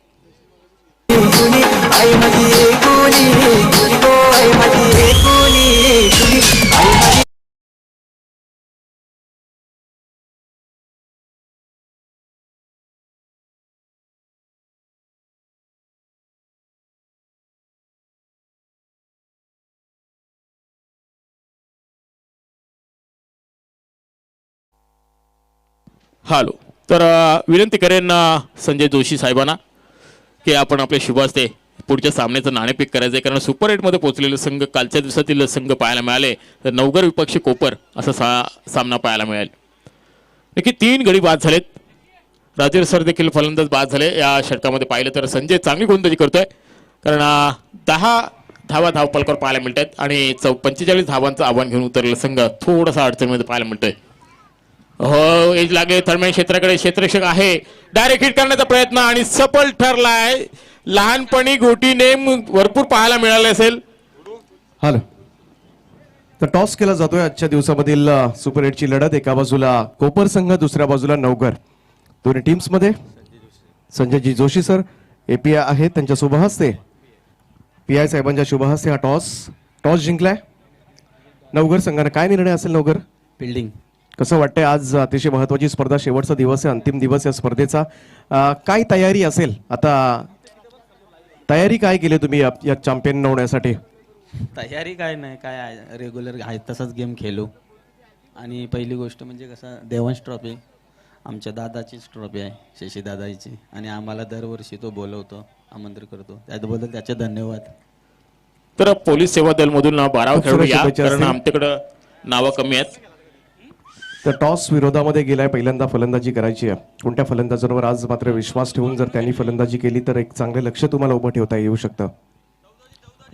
हॅलो, तर विनंती करेन संजय जोशी साहेबांना की आपण आपले शुभ हस्ते पुढच्या सामन्याचं नाणेफेक करायचं आहे, कारण सुपर 8मध्ये पोहोचलेले संघ कालच्या दिवसातील संघ पाहायला मिळाले तर नवघर विपक्षी कोपर असा सामना पाहायला मिळेल. नक्की 3 गडी बाद झालेत. राजेश सर देखील फलंदाज बाद झाले. या षटकामध्ये पाहिलं तर संजय चांगली गोलंदाजी करतोय, कारण 10 धावा धावपलकावर पाहायला मिळत आहेत आणि 45 धावांचं आव्हान घेऊन उतरलेला संघ थोडासा अडचणीमध्ये पाहायला मिळतोय. हो, एज लागले थर्मॅन क्षेत्राकडे, क्षेत्ररक्षक आहे, डायरेक्ट हिट करण्याचा प्रयत्न आणि सफल ठरलाय. लहानपणी गोटीने भरपूर पाहायला मिळाले असेल. हॅलो, तर टॉस केला जातोय आजच्या दिवसामधील सुपर 8ची लढत. एका बाजूला कोपर संघ, दुसऱ्या बाजूला नवघर. दोन्ही टीम्स मध्ये संजयजी जोशी सर एपीआय आहेत, त्यांच्या शुभ हस्ते पीआय साहेबांच्या शुभ हस्ते हा टॉस जिंकलाय. नवघर संघाने काय निर्णय असेल? नवघर फिल्डिंग. कसं वाटतंय? आज अतिशय महत्वाची स्पर्धा, शेवटचा दिवस आहे, अंतिम दिवस या स्पर्धेचा. काय तयारी असेल आता? तयारी काय केली तुम्ही या चॅम्पियन होण्यासाठी? तयारी काय नाही, काय आहे रेग्युलर आहे तसाच गेम खेळू. आणि पहिली गोष्ट म्हणजे कसं, देवांश ट्रॉफी आमच्या दादाचीच ट्रॉफी आहे, शशी दादाची, आणि आम्हाला दरवर्षी तो बोलवतो, आमंत्रित करतो, त्याबद्दल त्याचे धन्यवाद. तर पोलीस सेवा दलमधून 12 खूप खेळाडू साऱ्या या, शुभेच्छा कारण असतील. आमच्याकडं नावं कमी आहेत. तर टॉस विरोधामध्ये गेलाय, पहिल्यांदा फलंदाजी करायची आहे. कोणत्या फलंदाजांवर आज मात्र विश्वास ठेवून जर त्यांनी फलंदाजी केली तर एक चांगले लक्ष तुम्हाला उभं ठेवता येऊ शकतं.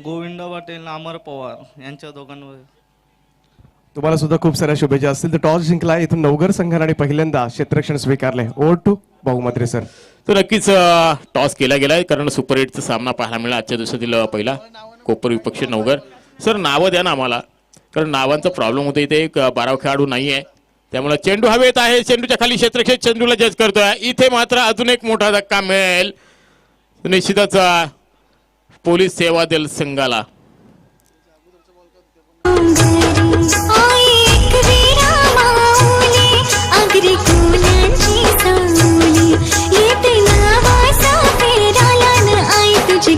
गोविंद पाटील, अमर पवार यांच्या दोघांवर. तुम्हाला सुद्धा खूप साऱ्या शुभेच्छा असतील. तर टॉस जिंकलाय इथून नवघर संघाने आणि पहिल्यांदा क्षेत्ररक्षण स्वीकारलंय. ओव्हर टू भाऊ म्हात्रे सर. तर नक्कीच टॉस केला गेलाय, कारण सुपर 8चा सामना पाहायला मिळाला आजच्या दिवसातील पहिला कोपर विपक्ष नवघर. सर नावं द्या ना आम्हाला, कारण नावांचा प्रॉब्लेम होतो इथे. 12 खेळाडू नाही आहे, त्यामुळे चेंडू हवेत आहे, चेंडूच्या खाली क्षेत्ररक्षक चेंडूला जज करतोय. इथे मात्र अजून एक मोठा धक्का मिळेल निश्चितच पोलीस सेवा दल संघाला. आई एक वीरा माऊली अगदी फुलांची सावली येते नावाचा फेराला न आई तुझी.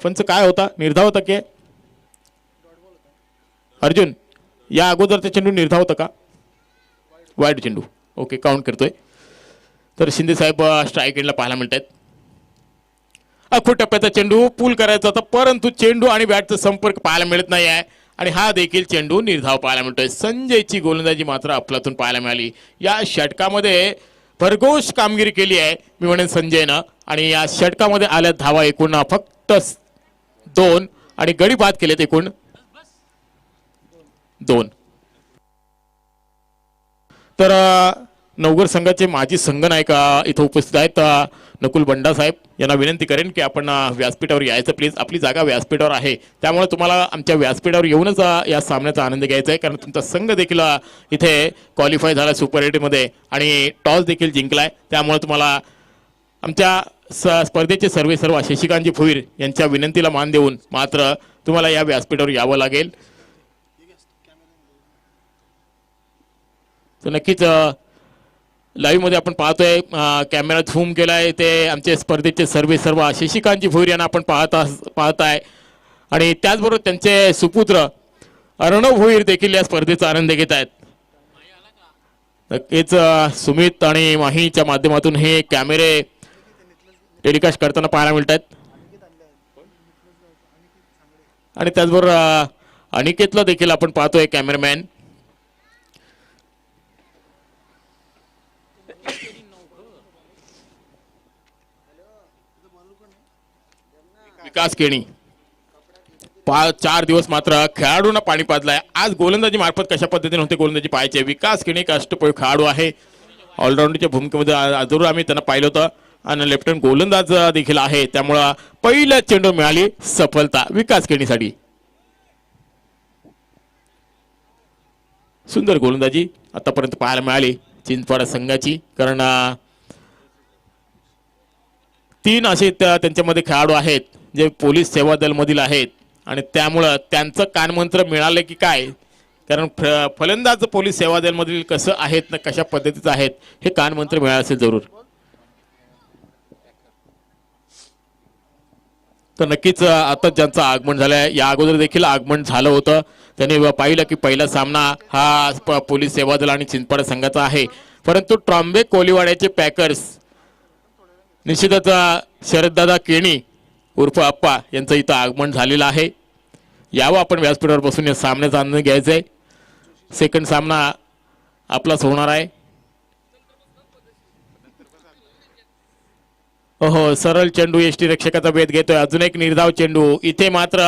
पंच काय होता? निर्धाव होता की अर्जुन? या अगोदरचा चेंडू निर्धाव होता का? वाईट चेंडू. ओके, काउंट करतोय. तर शिंदे साहेब स्ट्राईक एंडला पाहायला मिळत आहेत. अखो टप्प्याचा चेंडू पूल करायचा होता, परंतु चेंडू आणि बॅटचा संपर्क पाहायला मिळत नाही आहे आणि हा देखील चेंडू निर्धाव पाहायला मिळतोय. संजयची गोलंदाजी मात्र अफलातून पाहायला मिळाली. या षटकामध्ये भरघोस कामगिरी केली आहे मी म्हणेन संजयनं, आणि या षटकामध्ये आल्या धावा एकूण फक्त 2 आणि गडी बाद केलेत एकूण 2. तर नवघर संघाचे माजी संघनायक इथं उपस्थित आहेत, नकुल बंडा साहेब. यांना विनंती करेन की आपण व्यासपीठावर यायचं प्लीज. आपली जागा व्यासपीठावर आहे, त्यामुळे तुम्हाला आमच्या व्यासपीठावर येऊनच या सामन्याचा आनंद घ्यायचा आहे, कारण तुमचा संघ देखील इथे क्वालिफाय झाला सुपर 8मध्ये आणि टॉस देखील जिंकलाय. त्यामुळे तुम्हाला आमच्या स्पर्धेचे सर्व शशिकांतजी भोईर यांच्या विनंतीला मान देऊन मात्र तुम्हाला या व्यासपीठावर यावं लागेल. तर नक्कीच लाईव्ह मध्ये आपण पाहतोय, कॅमेरा झूम केलाय, ते आमचे स्पर्धेचे सर्व शशिकांतजी भोईर यांना आपण पाहताय आणि त्याचबरोबर त्यांचे सुपुत्र अर्णव भोईर देखील या स्पर्धेचा आनंद घेत आहेत. नक्कीच सुमित आणि माहीच्या माध्यमातून हे कॅमेरे टेलिकास्ट करताना पाहायला मिळत आहेत. आणि त्याचबरोबर अनिकेतला देखील आपण पाहतोय कॅमेरामॅन. विकास केणी 4 दिवस मात्र खेळाडूंना पाणी पाजलाय. आज गोलंदाजी मार्फत कशा पद्धतीने होते गोलंदाजी पाहायचे. विकास केणी एक अष्टपैलू खेळाडू आहे, ऑलराऊंडरच्या भूमिकेमध्ये जरूर आम्ही त्यांना पाहिलं होतं आणि लेफ्टनंट गोलंदाज देखील आहे, त्यामुळं पहिल्या चेंडू मिळाली सफलता विकास केणीसाठी. सुंदर गोलंदाजी आतापर्यंत पाहायला मिळाली चिंचवाडा संघाची, कारण 3 असे त्यांच्यामध्ये खेळाडू आहेत जे पोलीस सेवा दल मधील आहेत आणि त्यामुळं त्यांचं कानमंत्र मिळालं की काय, कारण फलंदाज पोलीस सेवा दल मधील कसं आहेत ना कशा पद्धतीचं आहेत हे कानमंत्र मिळालं असेल जरूर. तर नक्कीच आता ज्यांचं आगमन झालंय या अगोदर देखील आगमन झालं होतं त्यांनी पाहिलं की पहिला सामना हा पोलीस सेवा दल आणि चिंचपाडा संघाचा आहे, परंतु ट्रॉम्बे कोलीवाड्याचे पॅकर्स निश्चितच शरददादा केणी उर्फ अप्पा यांचं इथं आगमन झालेलं आहे. यावं आपण व्यासपीठावर बसून या सामन्याचा आनंद घ्यायचा आहे. सेकंड सामना आपलाच होणार आहे. हो, सरळ चेंडू एसटी रक्षकाचा भेद घेतोय. अजून एक निर्धाव चेंडू. इथे मात्र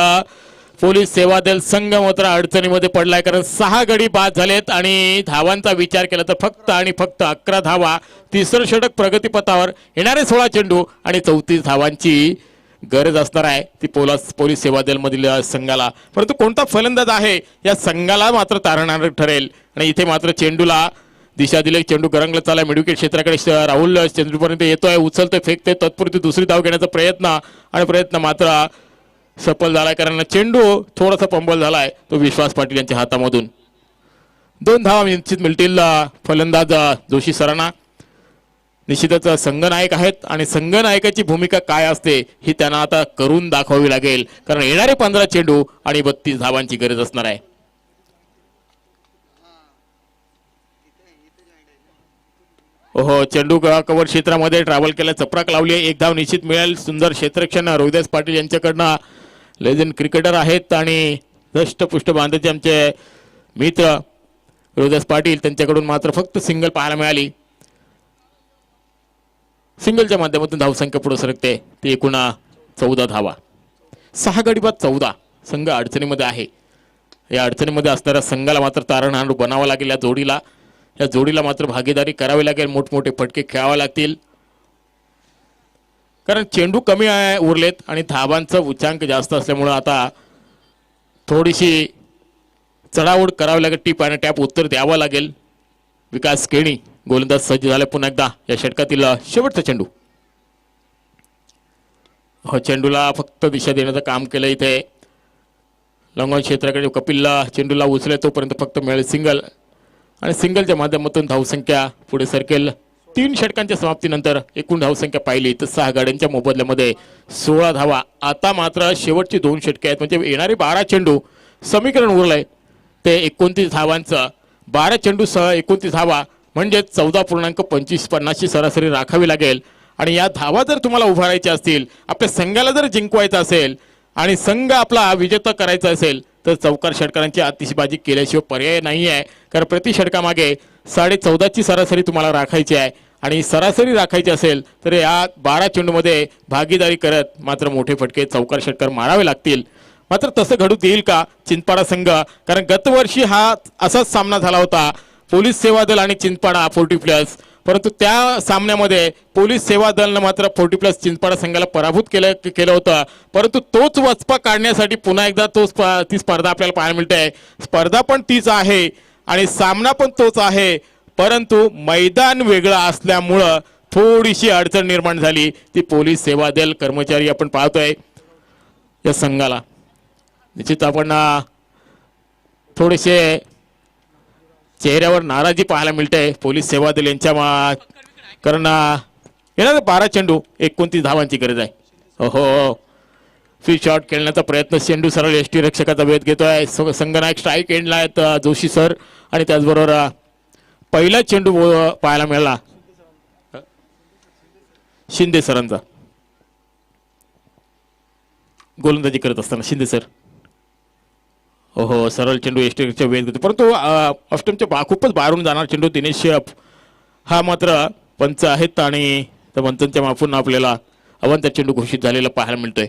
पोलीस सेवा दल संघ मात्र अडचणीमध्ये पडलाय, कारण 6 गडी बाद झालेत आणि धावांचा विचार केला तर फक्त आणि फक्त 11 धावा. तिसरं षटक प्रगतीपथावर. येणारे 16 चेंडू आणि 34 धावांची गरज असणार आहे ती पोलीस सेवा दल मधील संघाला. परंतु कोणता फलंदाज आहे या संघाला मात्र तारणारं ठरेल. आणि इथे मात्र चेंडूला दिशा दिले. चेंडू गरंगला चालला मिडविकेट क्षेत्राकडे. राहुल चेंडूपर्यंत येतोय, उचलतोय, फेकतोय. तत्पुरती दुसरी धाव घेण्याचा प्रयत्न मात्र सफल झालाय, कारण चेंडू थोडासा पंबल झालाय तो विश्वास पाटील यांच्या हातामधून. 2 धावा निश्चित मिळतील फलंदाज जोशी सरांना. निश्चितच संघनायक आहेत आणि संघनायकाची भूमिका काय असते ही त्यांना आता करून दाखवावी लागेल, कारण येणारे 15 चेंडू आणि 32 धावांची गरज असणार आहे. हो, चेंडू कव्हर क्षेत्रामध्ये ट्रॅव्हल केला, चपराक लावली. 1 धाव निश्चित मिळेल. सुंदर क्षेत्ररक्षण रोहिदास पाटील यांच्याकडनं. लेजंड क्रिकेटर आहेत आणि दष्टपुष्ट बांधाचे आमचे मित्र रोहिदास पाटील, त्यांच्याकडून मात्र फक्त सिंगल पाहायला मिळाली. सिंगलच्या माध्यमातून धावसंख्या पुढे सरकते ती एकूण 14 धावा. 6 गडी बाद 14. संघ अडचणीमध्ये आहे. या अडचणीमध्ये असणाऱ्या संघाला मात्र तारणहार बनावं लागेल. या जोडीला मात्र भागीदारी करावी लागेल. मोठमोठे फटके खेळावे लागतील, कारण चेंडू कमी उरलेत आणि धावांचं उच्चांक जास्त असल्यामुळं आता थोडीशी चढाओढ करावी लागेल. टिप आणि टॅप उत्तर द्यावं लागेल. विकास केणी गोलंदाज सज्ज झाले पुन्हा एकदा. या षटकातील शेवटचा चेंडू. हो, चेंडूला फक्त दिशा देण्याचं काम केलं इथे. लॉंगॉन क्षेत्राकडे कपिलला चेंडूला उचले तोपर्यंत फक्त मिळेल सिंगल आणि सिंगलच्या माध्यमातून धावसंख्या पुढे सरकेल. 3 षटकांच्या समाप्तीनंतर एकूण धावसंख्या पाहिली तर 6 गाड्यांच्या मोबदल्यामध्ये 16 धावा. आता मात्र शेवटची 2 षटके आहेत, म्हणजे येणारे 12 चेंडू. समीकरण उरलंय ते 29 धावांचं. 12 चेंडूसह 29 धावा म्हणजे 14.25-50 ची सरासरी राखावी लागेल. आणि या धावा जर तुम्हाला उभारायच्या असतील, आपल्या संघाला जर जिंकवायचं असेल आणि संघ आपला विजेता करायचा असेल तर चौकार षटकारांची आतिषबाजी केल्याशिवाय पर्याय नाही आहे, कारण प्रति षटकामागे 14.5 ची सरासरी तुम्हाला राखायची आहे. आणि सरासरी राखायची असेल तर या 12 चेंडूमध्ये भागीदारी करत मात्र मोठे फटके चौकार षटकार मारावे लागतील. मात्र तसं घडू देईल का चिंचपाडा संघ? कारण गतवर्षी हा असाच सामना झाला होता, पोलीस सेवा दल आणि चिंचपाडा 40+. परंतु त्या सामन्यामध्ये पोलीस सेवा दलनं मात्र 40+ चिंचपाडा संघाला पराभूत केलं होतं. परंतु तोच वचपा काढण्यासाठी पुन्हा एकदा ती स्पर्धा आपल्याला पाहायला मिळते. स्पर्धा पण तीच आहे आणि सामना पण तोच आहे, परंतु मैदान वेगळं असल्यामुळं थोडीशी अडचण निर्माण झाली. ती पोलीस सेवा दल कर्मचारी आपण पाहतोय या संघाला. निश्चित आपण थोडेसे चेहऱ्यावर नाराजी पाहायला मिळते पोलीस सेवा दल यांच्या, कारण येणार 12 चेंडू 29 धावांची गरज आहे. हो, फ्री शॉट खेळण्याचा प्रयत्न. चेंडू सरळ एसटी रक्षकाचा भेद घेतोय. संघनायक स्ट्राईक एंडला आहेत जोशी सर. आणि त्याचबरोबर पहिला चेंडू पाहायला मिळाला शिंदे सरांचा. गोलंदाजी करत असताना शिंदे सर. हो, सरळ चेंडू एसटीच्या वेध घेतो, परंतु ऑस्टमच्या खूपच बाहेरून जाणार चेंडू. दिनेश हा मात्र पंच आहेत आणि त्या पंचांच्या माफून आपल्याला अवंत चेंडू घोषित झालेला पाहायला मिळतोय.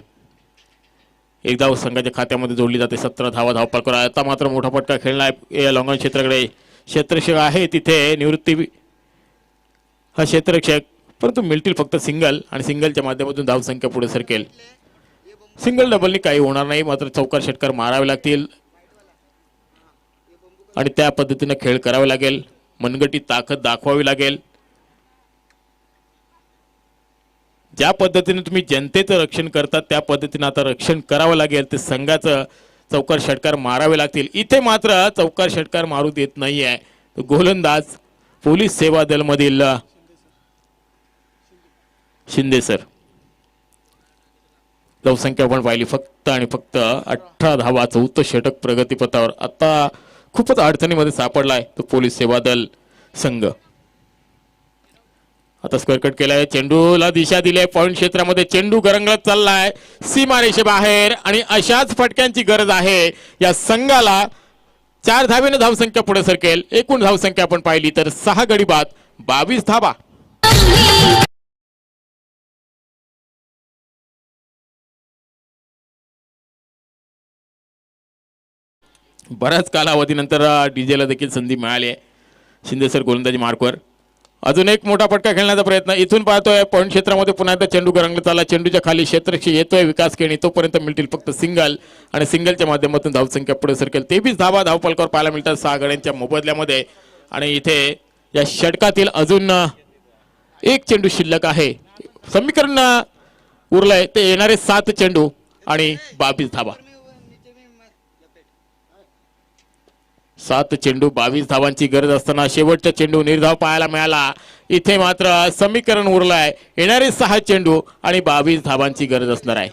एक धाव संघाच्या खात्यामध्ये जोडली जाते. 17 धावा धावपाल करा. आता मात्र मोठा फटका खेळला आहे लॉंगॉन क्षेत्राकडे. क्षेत्ररक्षक आहे तिथे निवृत्ती हा क्षेत्ररक्षक, परंतु मिळतील फक्त सिंगल आणि सिंगलच्या माध्यमातून धावसंख्या पुढे सरकेल. सिंगल डबलनी काही होणार नाही, मात्र चौकार षटकार मारावे लागतील आणि त्या पद्धतीने खेळ करावे लागेल. मनगटी ताकद दाखवावी लागेल. ज्या पद्धतीने तुम्ही जनतेचं रक्षण करतात त्या पद्धतीने आता रक्षण करावं लागेल. ते संघाचं चौकार षटकार मारावे लागतील. इथे मात्र चौकार षटकार मारू देत नाहीये गोलंदाज पोलीस सेवा दल मधील शिंदे सर. धावसंख्या आपण पाहिली फक्त आणि फक्त 18 धावा, 14 षटक प्रगतीपथावर. आता खूपच अडचणीमध्ये सापडलाय तो पोलीस सेवा दल संघ. आता स्क्वेअर कट केलाय, चेंडूला दिशा दिली आहे पॉइंट क्षेत्रामध्ये. चेंडू गरंगळत चाललाय सीमारेषेबाहेर आणि अशाच फटक्यांची गरज आहे या संघाला. 4 धावेने धावसंख्या पुढे सरकेल. एकूण धावसंख्या आपण पाहिली तर 6 गडी बाद 22 धावा. बऱ्याच कालावधीनंतर डीजेला देखील संधी मिळाली आहे. शिंदे सर गोलंदाजी मार्कवर. अजून एक मोठा फटका खेळण्याचा प्रयत्न इथून पाहतोय. पॉइंट क्षेत्रामध्ये पुन्हा एकदा चेंडू गरंगला चालला. चेंडूच्या खाली क्षेत्ररक्षक येतोय विकास केणी. तोपर्यंत मिळतील फक्त सिंगल आणि सिंगलच्या माध्यमातून धावसंख्या पुढे सरकेल. 23 धावा धावफलकावर पाहायला मिळतात 6 गड्यांच्या मोबदल्यामध्ये. आणि इथे या षटकातील अजून एक चेंडू शिल्लक आहे. समीकरण उरलंय ते येणारे 7 चेंडू आणि 22 धावा. 7 चेंडू 22 धावांची गरज असताना शेवटचा चेंडू निर्धाव पाहायला मिळाला. इथे मात्र समीकरण उरलंय येणारे 6 चेंडू आणि 22 धावांची गरज असणार आहे.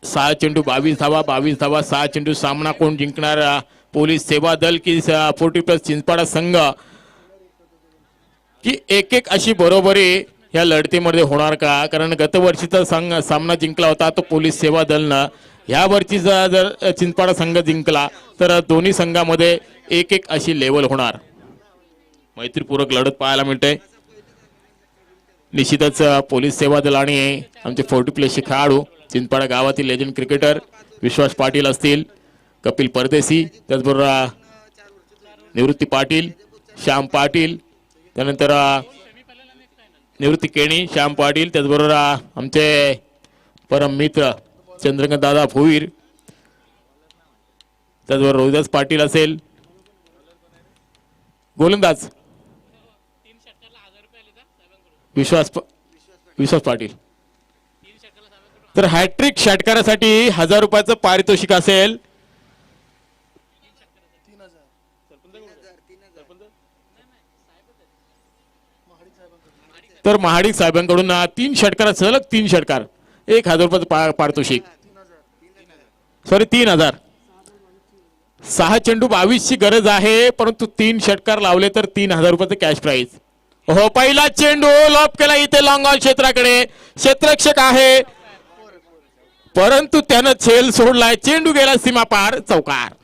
6 चेंडू 22 धावा 22 धावा 6 चेंडू. सामना कोण जिंकणार? पोलीस सेवा दल की 40+ चिंचपाडा संघ की एक अशी बरोबरी या लढतीमध्ये होणार का? कारण गतवर्षीचा सामना जिंकला होता तो पोलीस सेवा दलनं. ह्या वर्षीचा जर चिंचपाडा संघ जिंकला तर दोन्ही संघामध्ये एक अशी लेवल होणार. मैत्रीपूर्वक लढत पाहायला मिळते. निश्चितच पोलीस सेवा दल आणि आमचे 40+ खेळाडू चिंचपाडा गावातील लेजंड क्रिकेटर विश्वास पाटील असतील, कपिल परदेशी, त्याचबरोबर निवृत्ती पाटील, श्याम पाटील, त्यानंतर निवृत्ती केणी, श्याम पाटील, त्याचबरोबर आमचे परम मित्र चंद्रकांत दादा भोईर, त्याचबरोबर रोहिदास पाटील असेल गोलंदाज विश्वास पाटील. तर हॅट्रिक षटकारासाठी 1000 रुपयाचं पारितोषिक असेल. तर महाडिक साहेबांकडून 3 षटकार सलग 3 षटकार 1000 रुपयाचं पारितोषिक. सॉरी 3000. 6 चेंडू 22 ची गरज आहे परंतु 3 षटकार लावले तर 3000 रुपयाचं कॅश प्राइज. हो पहिला चेंडू लॉप केला इथे लॉंग ऑन क्षेत्राकडे. क्षेत्ररक्षक आहे परंतु त्यानं झेल सोडलाय. चेंडू गेला सीमा पार. चौकार.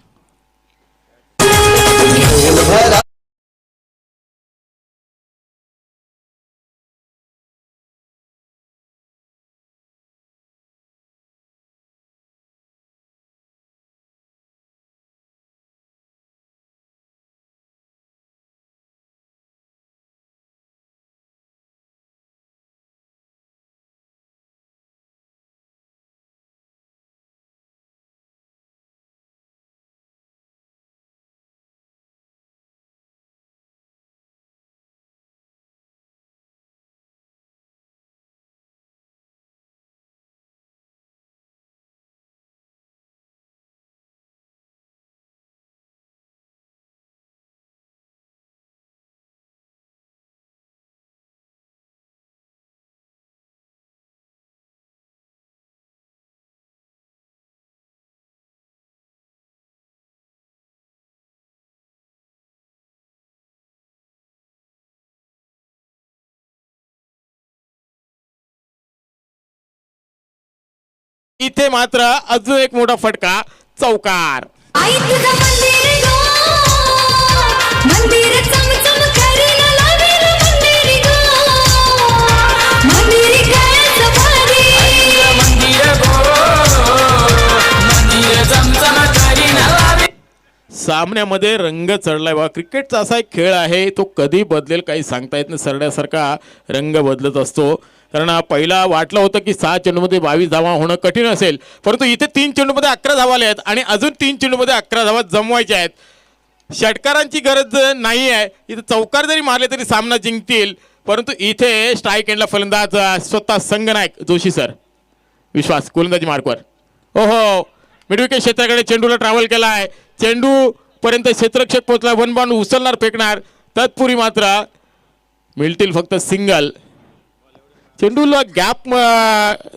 इथे मात्र अजून एक मोठा फटका. चौकार. आई तुझं मंदिर गो, मंदिर चमचम करील लावेल मंदिर गो, मंदिर कायच भारी. सामन्यामध्ये रंग चढलाय बा. क्रिकेटचा असा एक खेळ आहे तो कधी बदलेल काही सांगता येत नाही. सरड्यासारखा रंग बदलत असतो. कारण पहिला वाटलं होतं की 6 चेंडूमध्ये 22 धावा होणं कठीण असेल परंतु इथे 3 चेंडूमध्ये 11 धावा आल्या आहेत आणि अजून 3 चेंडूमध्ये 11 धावा जमवायच्या आहेत. षटकारांची गरज नाही आहे. इथे चौकार जरी मारले तरी सामना जिंकतील परंतु इथे स्ट्राईक एंडला फलंदाज स्वतः संघनायक जोशी सर. विश्वास गोलंदाजी मार्कवर. ओहो मिडविकेट क्षेत्राकडे चेंडूला ट्रॅव्हल केला आहे. चेंडू पर्यंत क्षेत्ररक्षक पोहोचला. वन बाउंड उचलणार फेकणार. तत्पूर्वी मात्र मिळतील फक्त सिंगल. चेंडूला गॅप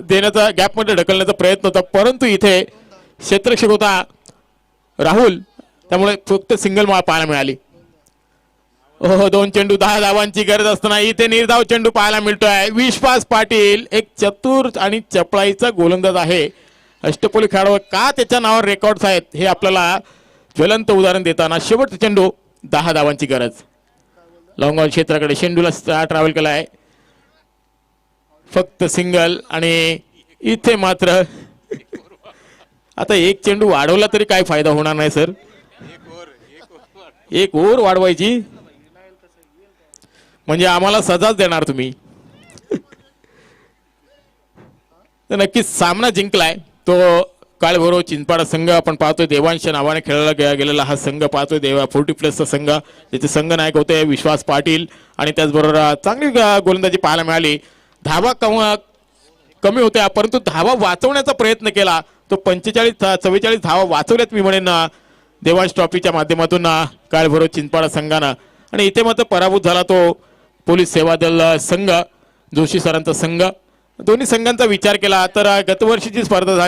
देण्याचा गॅपमध्ये ढकलण्याचा प्रयत्न होता, परंतु इथे क्षेत्ररक्षक होता राहुल, त्यामुळे फक्त सिंगल पाहायला मिळाली. ओहो, 2 चेंडू 10 धावांची गरज असताना इथे निर्धाव चेंडू पाहायला मिळतोय. विश्वास पाटील एक चतुर आणि चपळाईचा गोलंदाज आहे. अष्टपैलू खेळाडू का त्याच्या नावावर रेकॉर्ड्स आहेत हे आपल्याला ज्वलंत उदाहरण देताना शेवटचा चेंडू 10 धावांची गरज. लॉंग क्षेत्राकडे शेंडूला ट्रॅव्हल केला आहे, फक्त सिंगल. आणि इथे मात्र आता एक चेंडू वाढवला तरी काय फायदा होणार नाही सर. एक ओव्हर वाढवायची म्हणजे आम्हाला सजाच देणार तुम्ही. तर नक्कीच सामना जिंकलाय तो काळभैरव चिंचपाडा संघ. आपण पाहतोय देवांश नावाने खेळला गेलेला हा संघ पाहतोय, 40+ संघ, ज्याचे संघ नायक होते विश्वास पाटील. आणि त्याचबरोबर चांगली गोलंदाजी पाहायला मिळाली. धावा कमी होत्या, परंतु धावा वाचवण्याचा प्रयत्न केला. तो 45-44 धावा वाचवल्यात मी म्हणेन देवांश ट्रॉफीच्या माध्यमातून काळभैरव चिंचपाडा संघानं. आणि इथे मात्र पराभूत झाला तो पोलीस सेवा दल संघ, जोशी सरांचा संघ. दोन्ही संघांचा विचार केला तर गतवर्षीची स्पर्धा झाली